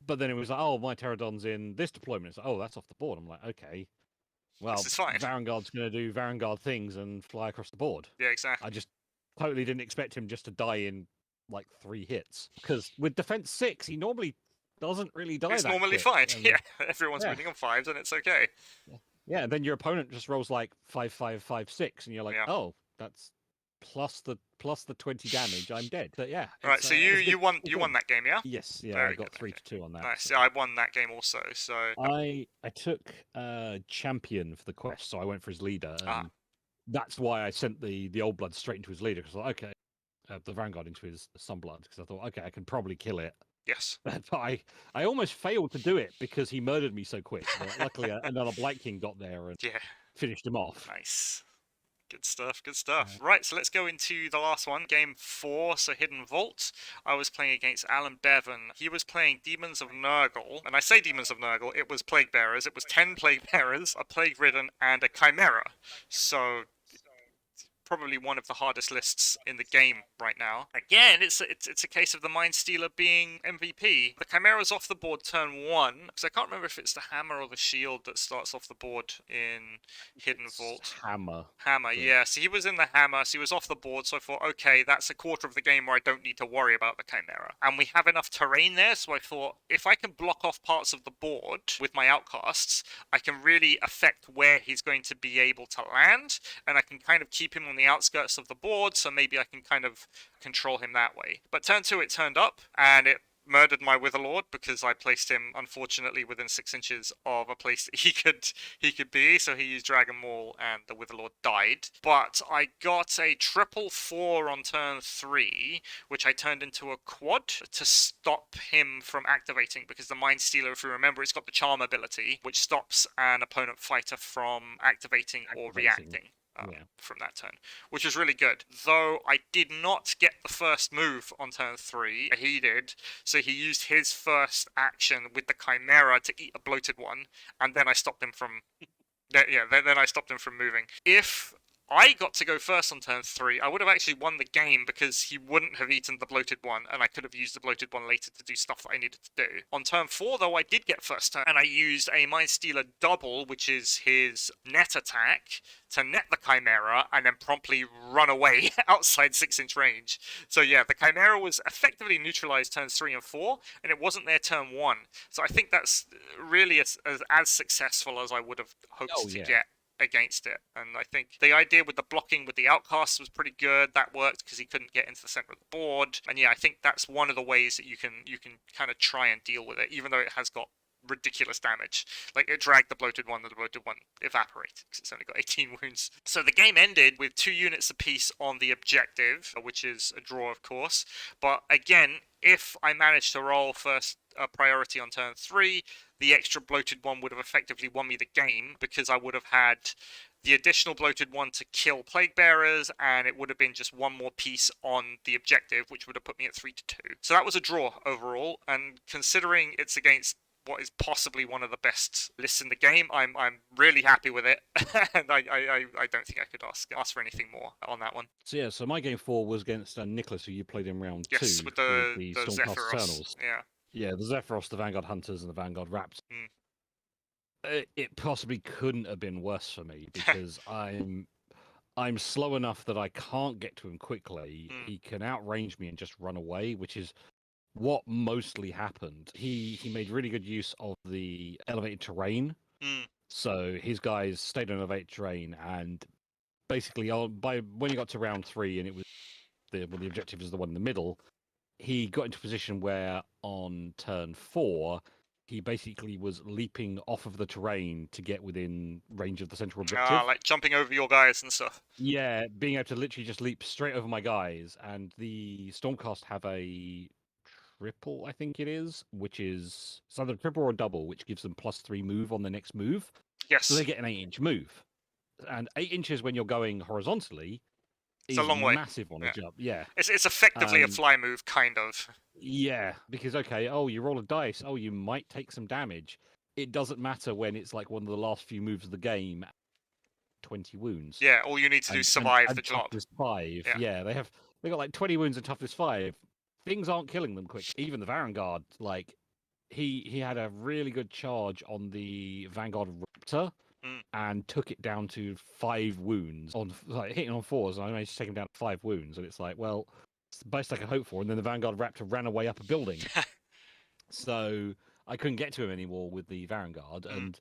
S2: But then it was like, oh, my pterodon's in this deployment. It's like, oh, that's off the board. I'm like, okay. Well,
S1: this is fine.
S2: Varangard's going to do Varangard things and fly across the board.
S1: Yeah, exactly.
S2: I just totally didn't expect him just to die in like 3 hits. Because with defense 6, he normally doesn't really die.
S1: It's normally fine. Yeah, everyone's winning on 5s and it's okay.
S2: Yeah, and then your opponent just rolls like 5, 5, 5, 6, and you're like, oh, that's plus the 20 damage. I'm dead. But yeah.
S1: Right. So you won that game, yeah?
S2: Yes. Yeah. I got 3-2 on that.
S1: Nice. So. Yeah, I won that game also. So
S2: I took champion for the quest, so I went for his leader. And that's why I sent the old blood straight into his leader because okay, the Vanguard into his Sunblood because I thought okay, I can probably kill it.
S1: Yes.
S2: But I almost failed to do it because he murdered me so quick. But luckily, another Blight King got there and finished him off.
S1: Nice. Good stuff, good stuff. Right, so let's go into the last one, game 4, so Hidden Vault. I was playing against Alan Bevan. He was playing Demons of Nurgle, and I say Demons of Nurgle, it was Plague Bearers. It was 10 Plague Bearers, a Plague Ridden, and a Chimera. So probably one of the hardest lists in the game right now. Again, it's a case of the Mind Stealer being MVP. The Chimera's off the board turn 1, because I can't remember if it's the hammer or the shield that starts off the board in Hidden Vault.
S2: Hammer,
S1: yeah. So he was in the hammer, so he was off the board, so I thought, okay, that's a quarter of the game where I don't need to worry about the Chimera. And we have enough terrain there, so I thought, if I can block off parts of the board with my outcasts, I can really affect where he's going to be able to land, and I can kind of keep him on the outskirts of the board, so maybe I can kind of control him that way. But turn 2 it turned up, and it murdered my Witherlord because I placed him, unfortunately, within 6 inches of a place that he could be, so he used Dragon Maul, and the Witherlord died. But I got a 4/4 on turn 3, which I turned into a quad to stop him from activating, because the Mind Stealer, if you remember, it's got the Charm ability, which stops an opponent fighter from activating. Or reacting. From that turn, which was really good. Though I did not get the first move on turn 3, he did, so he used his first action with the Chimera to eat a bloated one, and then I stopped him from then I stopped him from moving. If I got to go first on turn 3, I would have actually won the game because he wouldn't have eaten the bloated one, and I could have used the bloated one later to do stuff that I needed to do. On turn 4, though, I did get first turn, and I used a Mind Stealer double, which is his net attack, to net the Chimera, and then promptly run away outside 6-inch range. So yeah, the Chimera was effectively neutralized turns 3 and 4, and it wasn't there turn 1. So I think that's really as successful as I would have hoped to get against it. And I think the idea with the blocking with the outcasts was pretty good. That worked because he couldn't get into the center of the board. And yeah, I think that's one of the ways that you can kind of try and deal with it, even though it has got ridiculous damage. Like, it dragged the bloated one, and the bloated one evaporated because it's only got 18 wounds. So the game ended with 2 units apiece on the objective, which is a draw, of course. But again, if I managed to roll first priority on turn 3, the extra bloated one would have effectively won me the game, because I would have had the additional bloated one to kill plague bearers, and it would have been just one more piece on the objective, which would have put me at 3-2. So that was a draw overall, and considering it's against what is possibly one of the best lists in the game, I'm really happy with it, and I don't think I could ask for anything more on that one.
S2: So my game 4 was against Nicholas, who you played in round 2
S1: with the
S2: Stormcast
S1: Zephyros.
S2: Eternals.
S1: Yeah,
S2: the Zephyros, the Vanguard Hunters, and the Vanguard Raptors. It possibly couldn't have been worse for me, because I'm slow enough that I can't get to him quickly. He can outrange me and just run away, which is what mostly happened. He made really good use of the elevated terrain. So his guys stayed on elevated terrain, and basically when he got to round 3 and it was the objective is the one in the middle, he got into a position where on turn 4 he basically was leaping off of the terrain to get within range of the central objective.
S1: Like jumping over your guys and stuff.
S2: Yeah, being able to literally just leap straight over my guys. And the Stormcast have a triple, I think it is, which is it's either a triple or a double, which gives them +3 move on the next move.
S1: Yes.
S2: So they get an 8-inch move. And 8 inches when you're going horizontally
S1: it's a long way.
S2: Massive on a jump. Yeah.
S1: It's effectively a fly move, kind of.
S2: Yeah, because, okay, you roll a dice. You might take some damage. It doesn't matter when it's like one of the last few moves of the game. 20 wounds.
S1: Yeah, all you need to do is survive the drop.
S2: Toughness 5. Yeah, they got like 20 wounds and toughness 5. Things aren't killing them quick. Even the Vanguard, like, he had a really good charge on the Vanguard Raptor and took it down to 5 wounds on hitting on 4s, and I managed to take him down to 5 wounds, and it's like, well, it's the best I could hope for. And then the Vanguard Raptor ran away up a building, so I couldn't get to him anymore with the Vanguard, and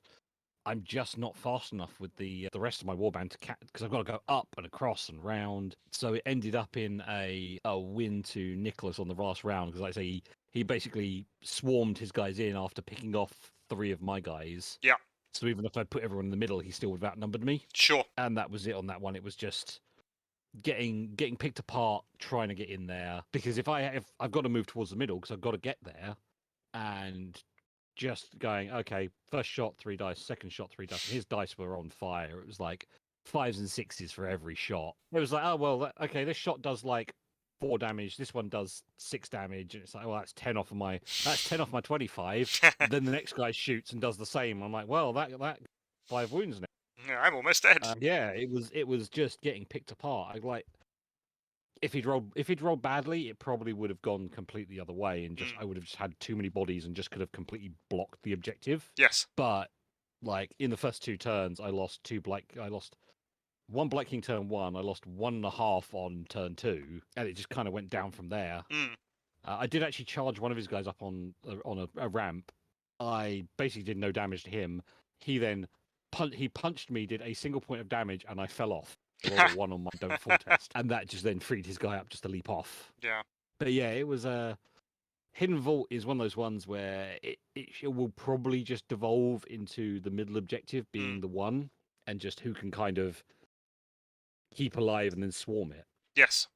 S2: I'm just not fast enough with the rest of my warband to because I've got to go up and across and round. So it ended up in a win to Nicholas on the last round, because, like I say, he basically swarmed his guys in after picking off 3 of my guys.
S1: Yeah.
S2: So even if I put everyone in the middle, he still would have outnumbered me.
S1: Sure.
S2: And that was it on that one. It was just getting picked apart, trying to get in there. Because if I've got to move towards the middle, because I've got to get there, and just going, okay, first shot 3 dice, second shot 3 dice. And his dice were on fire. It was like 5s and 6s for every shot. It was like, oh well, okay, this shot does like 4 damage. This one does 6 damage, and it's like, well, that's 10 off my 25. Then the next guy shoots and does the same. I'm like, well, that 5 wounds now.
S1: Yeah, I'm almost dead.
S2: Yeah, it was just getting picked apart. If he'd rolled badly, it probably would have gone completely the other way, and I would have just had too many bodies and just could have completely blocked the objective.
S1: Yes.
S2: But like in the first 2 turns, I lost 1 Black King turn 1. I lost 1.5 on turn 2, and it just kind of went down from there. I did actually charge one of his guys up on a ramp. I basically did no damage to him. He then punched me, did a single point of damage, and I fell off. I rolled a 1 on my don't fall test, and that just then freed his guy up just to leap off.
S1: Yeah.
S2: But yeah, it was a Hidden Vault is one of those ones where it will probably just devolve into the middle objective being the one, and just who can kind of keep alive and then swarm it.
S1: Yes.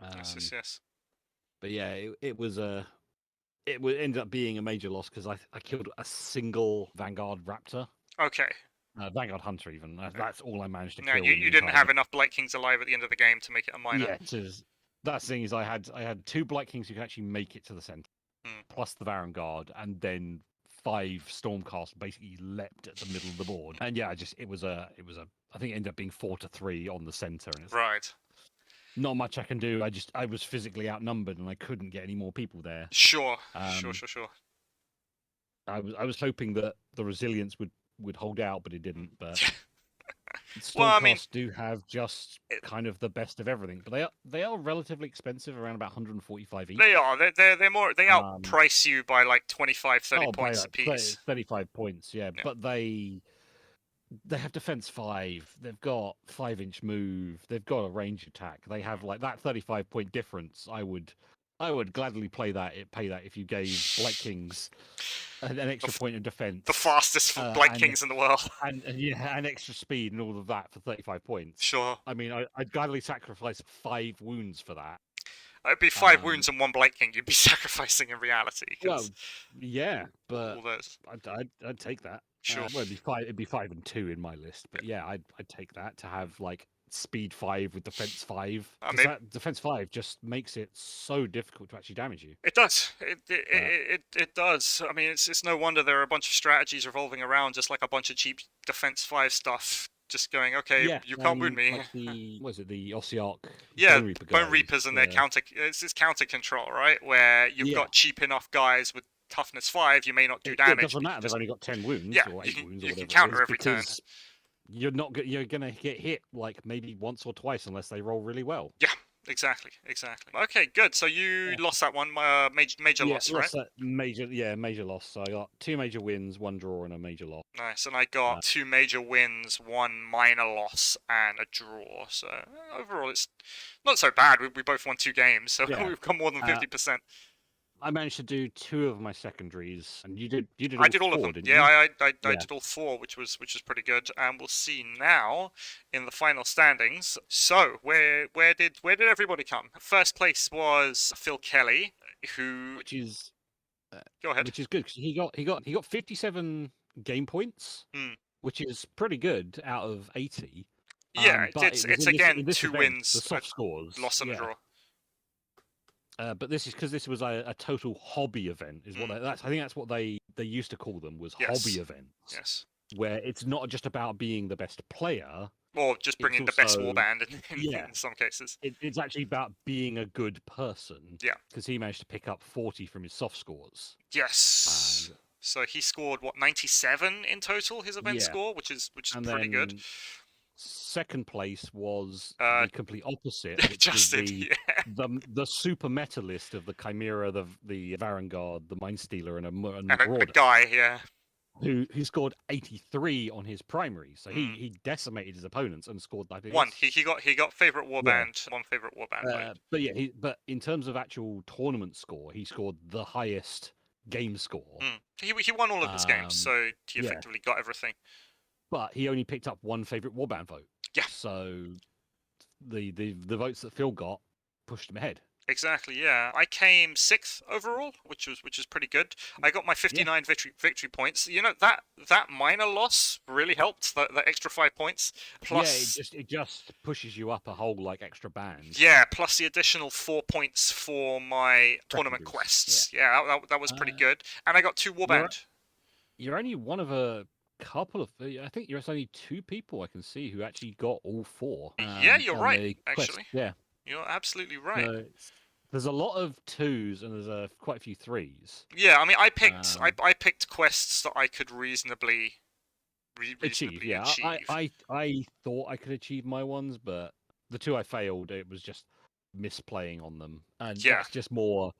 S1: Yes.
S2: But yeah, it ended up being a major loss because I killed a single Vanguard Raptor.
S1: Okay.
S2: Vanguard Hunter even. That's all I managed to kill.
S1: You didn't have enough Blight Kings alive at the end of the game to make it a minor.
S2: Yeah, that's the thing is I had 2 Blight Kings who could actually make it to the center, plus the Vanguard, and then 5 Stormcast basically leapt at the middle of the board. And yeah, it was a I think it ended up being 4-3 on the center. And it's
S1: right.
S2: Not much I can do. I was physically outnumbered and I couldn't get any more people there.
S1: Sure. Sure.
S2: I was hoping that the resilience would hold out, but it didn't. But Stormcasts do have just kind of the best of everything, but they are relatively expensive, around about 145 each.
S1: They are. They're more. They outprice you by like 25, 30 points a piece.
S2: 35 points, yeah. But they have defense 5. They've got 5-inch move. They've got a range attack. They have like that 35-point difference. I would I would gladly pay that if you gave Blight Kings an extra point of defense,
S1: the fastest Blight Kings in the world,
S2: and yeah, and extra speed and all of that for 35 points.
S1: Sure.
S2: I mean, I'd gladly sacrifice 5 wounds for that.
S1: It'd be 5 wounds and 1 Blight King you'd be sacrificing in reality.
S2: Well, yeah, but
S1: all those.
S2: I'd take that.
S1: Sure.
S2: Well, it'd be 5 and 2 in my list, but yeah, I'd take that to have like speed 5 with defense 5. Because that defense 5 just makes it so difficult to actually damage you.
S1: It does. It does. I mean, it's no wonder there are a bunch of strategies revolving around just like a bunch of cheap defense 5 stuff. Just going, okay, yeah, you can't wound me.
S2: Like the Ossiarch
S1: Bone Reapers and their counter. It's counter control, right? Where you've got cheap enough guys with toughness 5, you may not do damage.
S2: It doesn't matter. They've only got 10 wounds or 8 wounds.
S1: You can counter every turn.
S2: You're gonna get hit like maybe once or twice unless they roll really well.
S1: Yeah. Exactly. Okay, good. So you lost that one, major loss, right?
S2: Major loss. So I got 2 major wins, 1 draw, and a major loss.
S1: Nice, and I got 2 major wins, 1 minor loss, and a draw. So overall, it's not so bad. We both won 2 games, so we've got more than 50%.
S2: I managed to do 2 of my secondaries, and you did.
S1: I did all of them. I did all 4, which was pretty good. And we'll see now in the final standings. So where did everybody come? First place was Phil Kelly,
S2: which is
S1: go ahead.
S2: Which is good because he got 57 game points, which is pretty good out of 80.
S1: Yeah, it's again 2 wins,
S2: the soft scores,
S1: loss and a draw.
S2: But this is because this was a total hobby event, is what I think that's what they used to call them, was hobby events.
S1: Yes.
S2: Where it's not just about being the best player,
S1: or just bringing the best warband in some cases.
S2: It's actually about being a good person.
S1: Yeah.
S2: Because he managed to pick up 40 from his soft scores.
S1: Yes. So he scored 97 in total, his event score, which is pretty good.
S2: Second place was the complete opposite, which
S1: Justin,
S2: the super meta list of the Chimera, the Varangard, the Mindstealer, and a
S1: Marauder. A guy,
S2: who scored 83 on his primary. So he decimated his opponents and scored, I think,
S1: 1. He got favorite warband, 1 favorite warband.
S2: But in terms of actual tournament score, he scored the highest game score.
S1: He won all of his games, so he effectively got everything.
S2: But he only picked up 1 favorite warband vote.
S1: Yeah.
S2: So the votes that Phil got pushed him ahead.
S1: Exactly, yeah. I came 6th overall, which is pretty good. I got my 59 victory points. You know, that minor loss really helped. That extra 5 points. Plus,
S2: it just pushes you up a whole extra band.
S1: Yeah, plus the additional 4 points for my tournament quests. Yeah, that was pretty good. And I got 2 warband.
S2: You're only one of a couple of, I think there's only 2 people I can see who actually got all 4.
S1: Yeah, you're right. Actually,
S2: yeah,
S1: you're absolutely right.
S2: There's a lot of 2s and there's quite a few 3s.
S1: Yeah, I mean, I picked quests that I could reasonably
S2: achieve. I thought I could achieve my ones, but the 2 I failed, it was just misplaying on them, and that's just more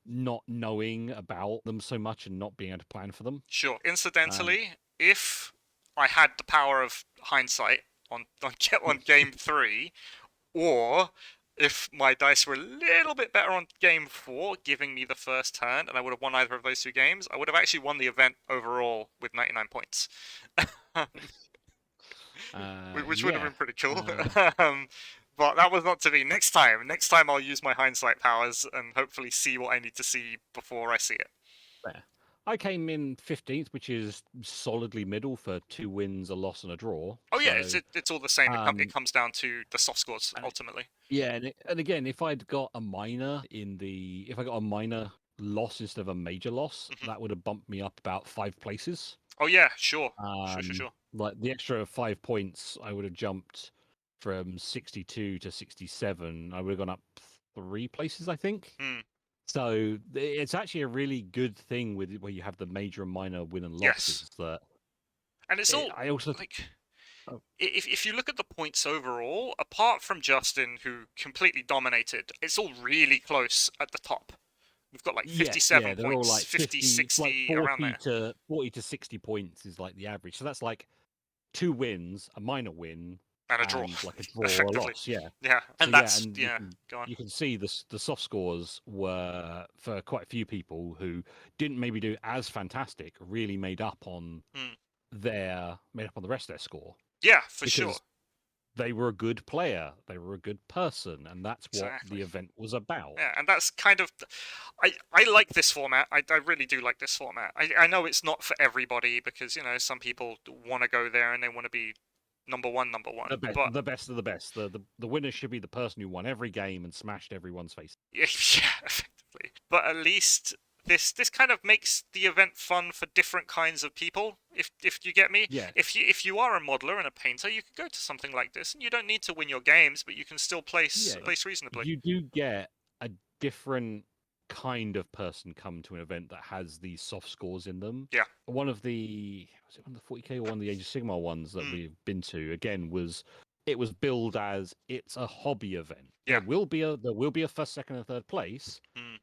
S2: not knowing about them so much and not being able to plan for them.
S1: Sure. Incidentally, if I had the power of hindsight on game 3, or if my dice were a little bit better on game 4, giving me the first turn, and I would have won either of those 2 games, I would have actually won the event overall with 99 points. Which would have been pretty cool. But that was not to be. Next time I'll use my hindsight powers and hopefully see what I need to see before I see it.
S2: Yeah. I came in 15th, which is solidly middle for 2 wins, a loss, and a draw.
S1: Oh yeah, it's all the same. It comes down to the soft scores ultimately.
S2: Yeah, and again, if I'd got a minor if I got a minor loss instead of a major loss, that would have bumped me up about 5 places.
S1: Oh yeah, sure. Sure.
S2: Like the extra 5 points, I would have jumped from 62 to 67. I would have gone up 3 places, I think. So it's actually a really good thing where you have the major and minor win and losses.
S1: And it's all. I also if you look at the points overall, apart from Justin, who completely dominated, it's all really close at the top. We've got 57 points, all 50, 60, around there.
S2: 40 to 60 points is the average. So that's 2 wins, a minor win,
S1: And a draw.
S2: like a draw or a
S1: Effectively.
S2: loss. Yeah.
S1: Yeah. And
S2: So,
S1: that's go on.
S2: You can see the soft scores were for quite a few people who didn't maybe do as fantastic, really made up on the rest of their score.
S1: Yeah, for sure.
S2: They were a good player, they were a good person, and that's what the event was about.
S1: Yeah, and that's kind of, I like this format. I really do like this format. I know it's not for everybody because, you know, some people want to go there and they want to be number one.
S2: The best of the best. The winner should be the person who won every game and smashed everyone's face.
S1: Yeah, effectively. But at least this kind of makes the event fun for different kinds of people. If you get me.
S2: Yeah.
S1: If you are a modeler and a painter, you can go to something like this, and you don't need to win your games, but you can still place reasonably.
S2: You do get a different kind of person come to an event that has these soft scores in them.
S1: Yeah.
S2: One of the 40k or one of the Age of Sigmar ones that we've been to again was billed as it's a hobby event.
S1: Yeah.
S2: There will be a first, second, and third place,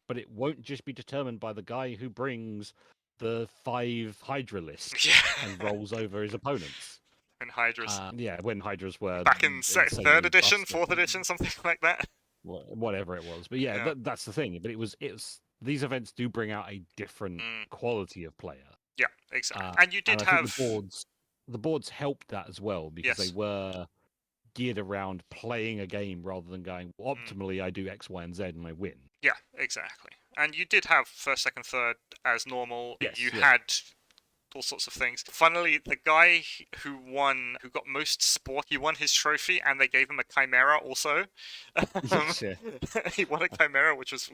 S2: but it won't just be determined by the guy who brings the 5 Hydra list and rolls over his opponents.
S1: And Hydras.
S2: When Hydras were
S1: back in 3rd edition, 4th edition, something like that.
S2: Whatever it was, but that's the thing. But it was these events do bring out a different quality of player.
S1: Yeah, exactly. And you did have
S2: the boards helped that as well because they were geared around playing a game rather than going optimally. I do X, Y, and Z and I win.
S1: Yeah, exactly. And you did have first, second, third as normal.
S2: Yes,
S1: you had all sorts of things. Funnily, the guy who got most sport, he won his trophy, and they gave him a chimera also. He won a chimera, which was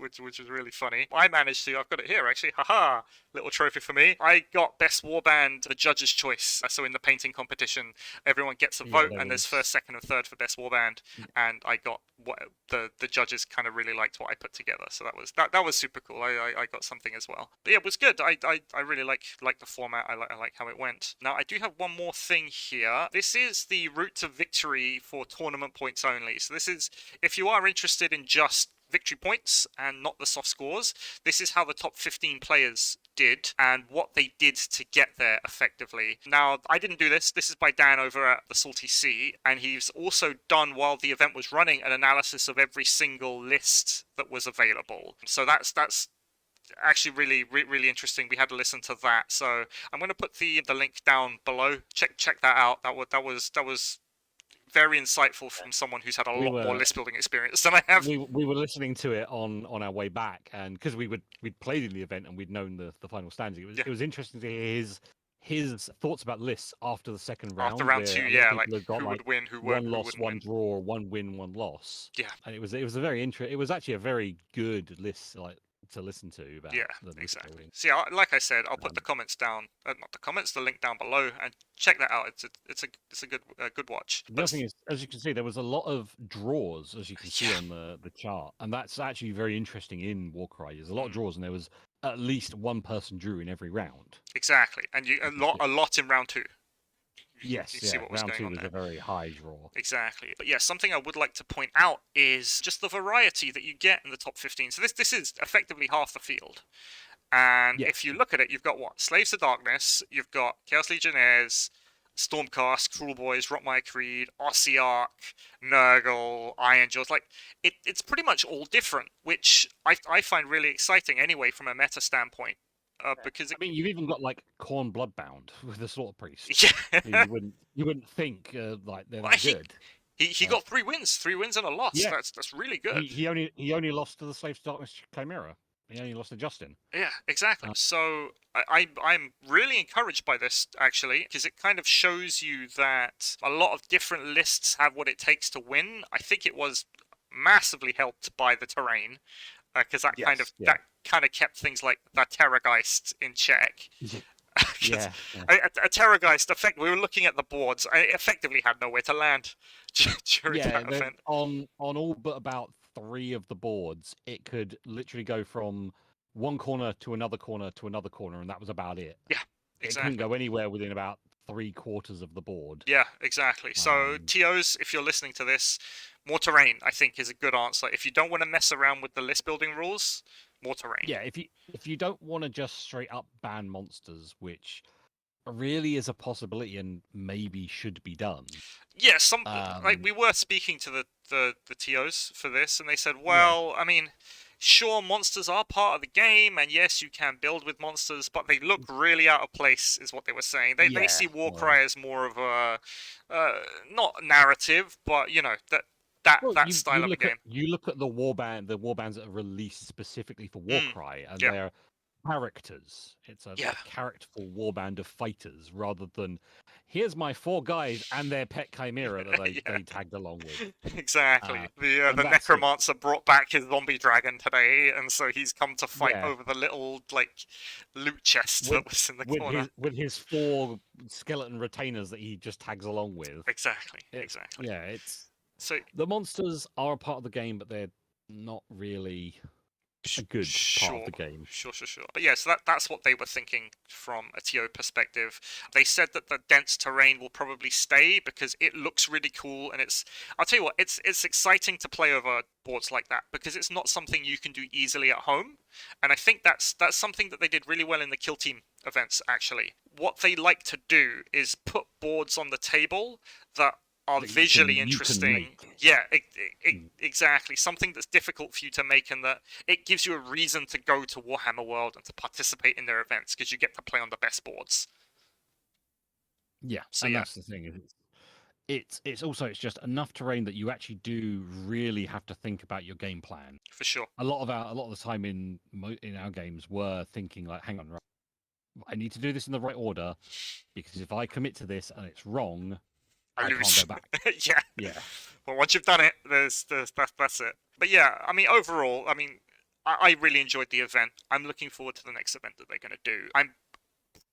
S1: really funny. I managed to. I've got it here actually. Haha! Little trophy for me. I got best warband, the judge's choice. So in the painting competition, everyone gets a vote, and there's first, second, and third for best warband. And I got what the judges kind of really liked what I put together. So that was super cool. I got something as well. But yeah, it was good. I really like the format. I like how it went. Now, I do have one more thing here. This is the route to victory for tournament points only. So this is, if you are interested in just victory points and not the soft scores, this is how the top 15 players did and what they did to get there effectively. Now, I didn't do this. This is by Dan over at the Salty Sea, and he's also done, while the event was running, an analysis of every single list that was available. So that's actually really interesting. We had to listen to that, so I'm going to put the link down below. Check that out. That was very insightful from someone who's had a lot more list building experience than I have.
S2: We were listening to it on our way back, and because we'd played in the event and we'd known the final standing, it was interesting to hear his thoughts about lists after the second round.
S1: After round 2, like who would win, who wouldn't.
S2: One loss, one draw, one win, one loss.
S1: Yeah,
S2: and it was it was actually a very good list, to listen to about.
S1: Yeah, exactly. See, like I said, I'll put the comments down, not the comments, the link down below, and check that out. It's a good watch.
S2: The other thing is, as you can see, there was a lot of draws, as you can see on the chart, and that's actually very interesting in Warcry. There's a lot of draws, and there was at least one person drew in every round.
S1: Exactly, and a lot in round 2.
S2: Yes,
S1: see what was
S2: round
S1: going
S2: 2 was a very high draw.
S1: Exactly. But yeah, something I would like to point out is just the variety that you get in the top 15. So this is effectively half the field. And if you look at it, you've got what? Slaves to Darkness, you've got Chaos Legionnaires, Stormcast, Cruel Boys, Rotmire Creed, Ossiarch, Nurgle, Iron Jaws. Like, it's pretty much all different, which I find really exciting anyway from a meta standpoint. Because
S2: you've even got like Khorne Bloodbound with the Slaughter Priest.
S1: Yeah,
S2: you wouldn't think like they're that good.
S1: He got 3 wins and a loss. Yeah. That's really good.
S2: He only lost to the Slaves to Darkness Chimera. He only lost to Justin.
S1: Yeah, exactly. So I'm really encouraged by this, actually, because it kind of shows you that a lot of different lists have what it takes to win. I think it was massively helped by the terrain, because that kind of kept things like the Terrorgeist in check. A Terrorgeist effect. We were looking at the boards. I effectively had nowhere to land during that event.
S2: On all but about 3 of the boards, it could literally go from one corner to another corner to another corner, and that was about it.
S1: Yeah, exactly.
S2: It couldn't go anywhere within about 3/4 of the board.
S1: Yeah, exactly. So TOs, if you're listening to this, more terrain, I think, is a good answer. If you don't want to mess around with the list building rules, more terrain.
S2: Yeah, if you don't want to just straight up ban monsters, which really is a possibility and maybe should be done.
S1: Yeah, like we were speaking to the TOs for this, and they said,
S2: Yeah.
S1: well, I mean, sure, monsters are part of the game, and yes, you can build with monsters, but they look really out of place, is what they were saying. They see Warcry as more of a not narrative, but you know that style of a game.
S2: You look at the warbands that are released specifically for Warcry, and they're characters. It's a characterful warband of fighters rather than here's my 4 guys and their pet chimera that they tagged along with.
S1: Exactly. The necromancer brought back his zombie dragon today, and so he's come to fight over the little like loot chest that was in the corner
S2: with his 4 skeleton retainers that he just tags along with.
S1: Exactly.
S2: Yeah, so the monsters are a part of the game, but they're not really a good part of the game.
S1: Sure. But yeah, so that's what they were thinking from a TO perspective. They said that the dense terrain will probably stay because it looks really cool, and I'll tell you what, it's exciting to play over boards like that because it's not something you can do easily at home. And I think that's something that they did really well in the Kill Team events, actually. What they like to do is put boards on the table that are visually interesting. Yeah, exactly. Something that's difficult for you to make, and that it gives you a reason to go to Warhammer World and to participate in their events because you get to play on the best boards.
S2: Yeah, so that's the thing. It's just enough terrain that you actually do really have to think about your game plan.
S1: For sure.
S2: A lot of the time in our games we're thinking like, hang on, right, I need to do this in the right order because if I commit to this and it's wrong, I can't go back.
S1: Yeah. Well, once you've done it, that's it. But yeah, I mean, overall, I really enjoyed the event. I'm looking forward to the next event that they're going to do.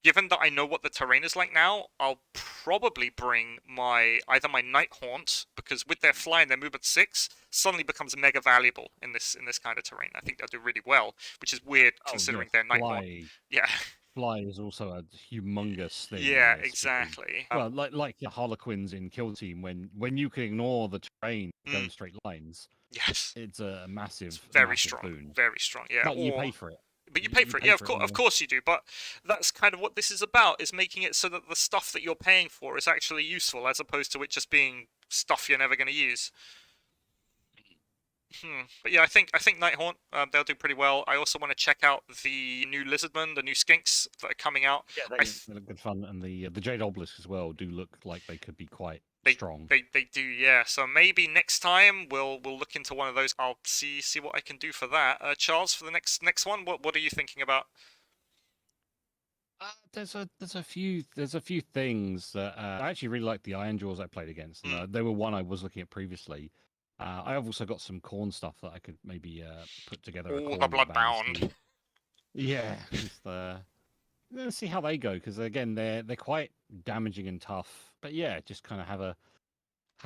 S1: Given that I know what the terrain is like now, I'll probably bring either my Night Haunt, because with their fly and their movement 6, suddenly becomes mega valuable in this kind of terrain. I think they'll do really well, which is weird considering their Night Haunt. Yeah.
S2: Fly is also a humongous thing.
S1: Yeah, exactly.
S2: Well, like the Harlequins in Kill Team, when you can ignore the terrain, go in straight lines.
S1: Yes,
S2: it's a massive,
S1: very
S2: massive
S1: strong,
S2: boon.
S1: very strong. Yeah,
S2: but you pay for it.
S1: But you pay for it. Yeah, of course you do. But that's kind of what this is about: is making it so that the stuff that you're paying for is actually useful, as opposed to it just being stuff you're never going to use. But yeah, I think Night Haunt, they'll do pretty well. I also want to check out the new Lizardmen, the new Skinks that are coming out.
S2: Yeah, they look good fun, and the Jade Obelisk as well do look like they could be quite strong.
S1: They do, yeah. So maybe next time we'll look into one of those. I'll see what I can do for that. Charles, for the next one, what are you thinking about?
S2: There's a few things that I actually really like the Iron Jaws I played against. They were one I was looking at previously. I have also got some corn stuff that I could maybe put together.
S1: Oh, the Bloodbound.
S2: Yeah, let's see how they go, because again they're quite damaging and tough. But yeah, just kind of have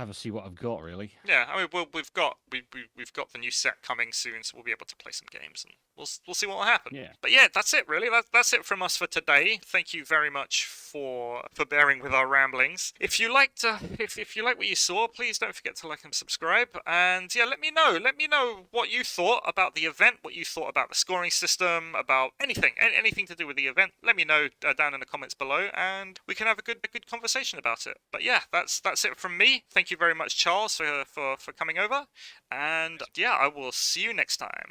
S2: a see what I've got, really.
S1: Yeah, I mean, we've got the new set coming soon, so we'll be able to play some games, and we'll see what will happen.
S2: Yeah.
S1: But yeah, that's it really. That's it from us for today. Thank you very much for bearing with our ramblings. If you liked if you like what you saw, please don't forget to like and subscribe. And yeah, let me know what you thought about the event, what you thought about the scoring system, about anything to do with the event. Let me know down in the comments below, and we can have a good conversation about it. But yeah, that's it from me. Thank you very much, Charles, for coming over. And yeah, I will see you next time.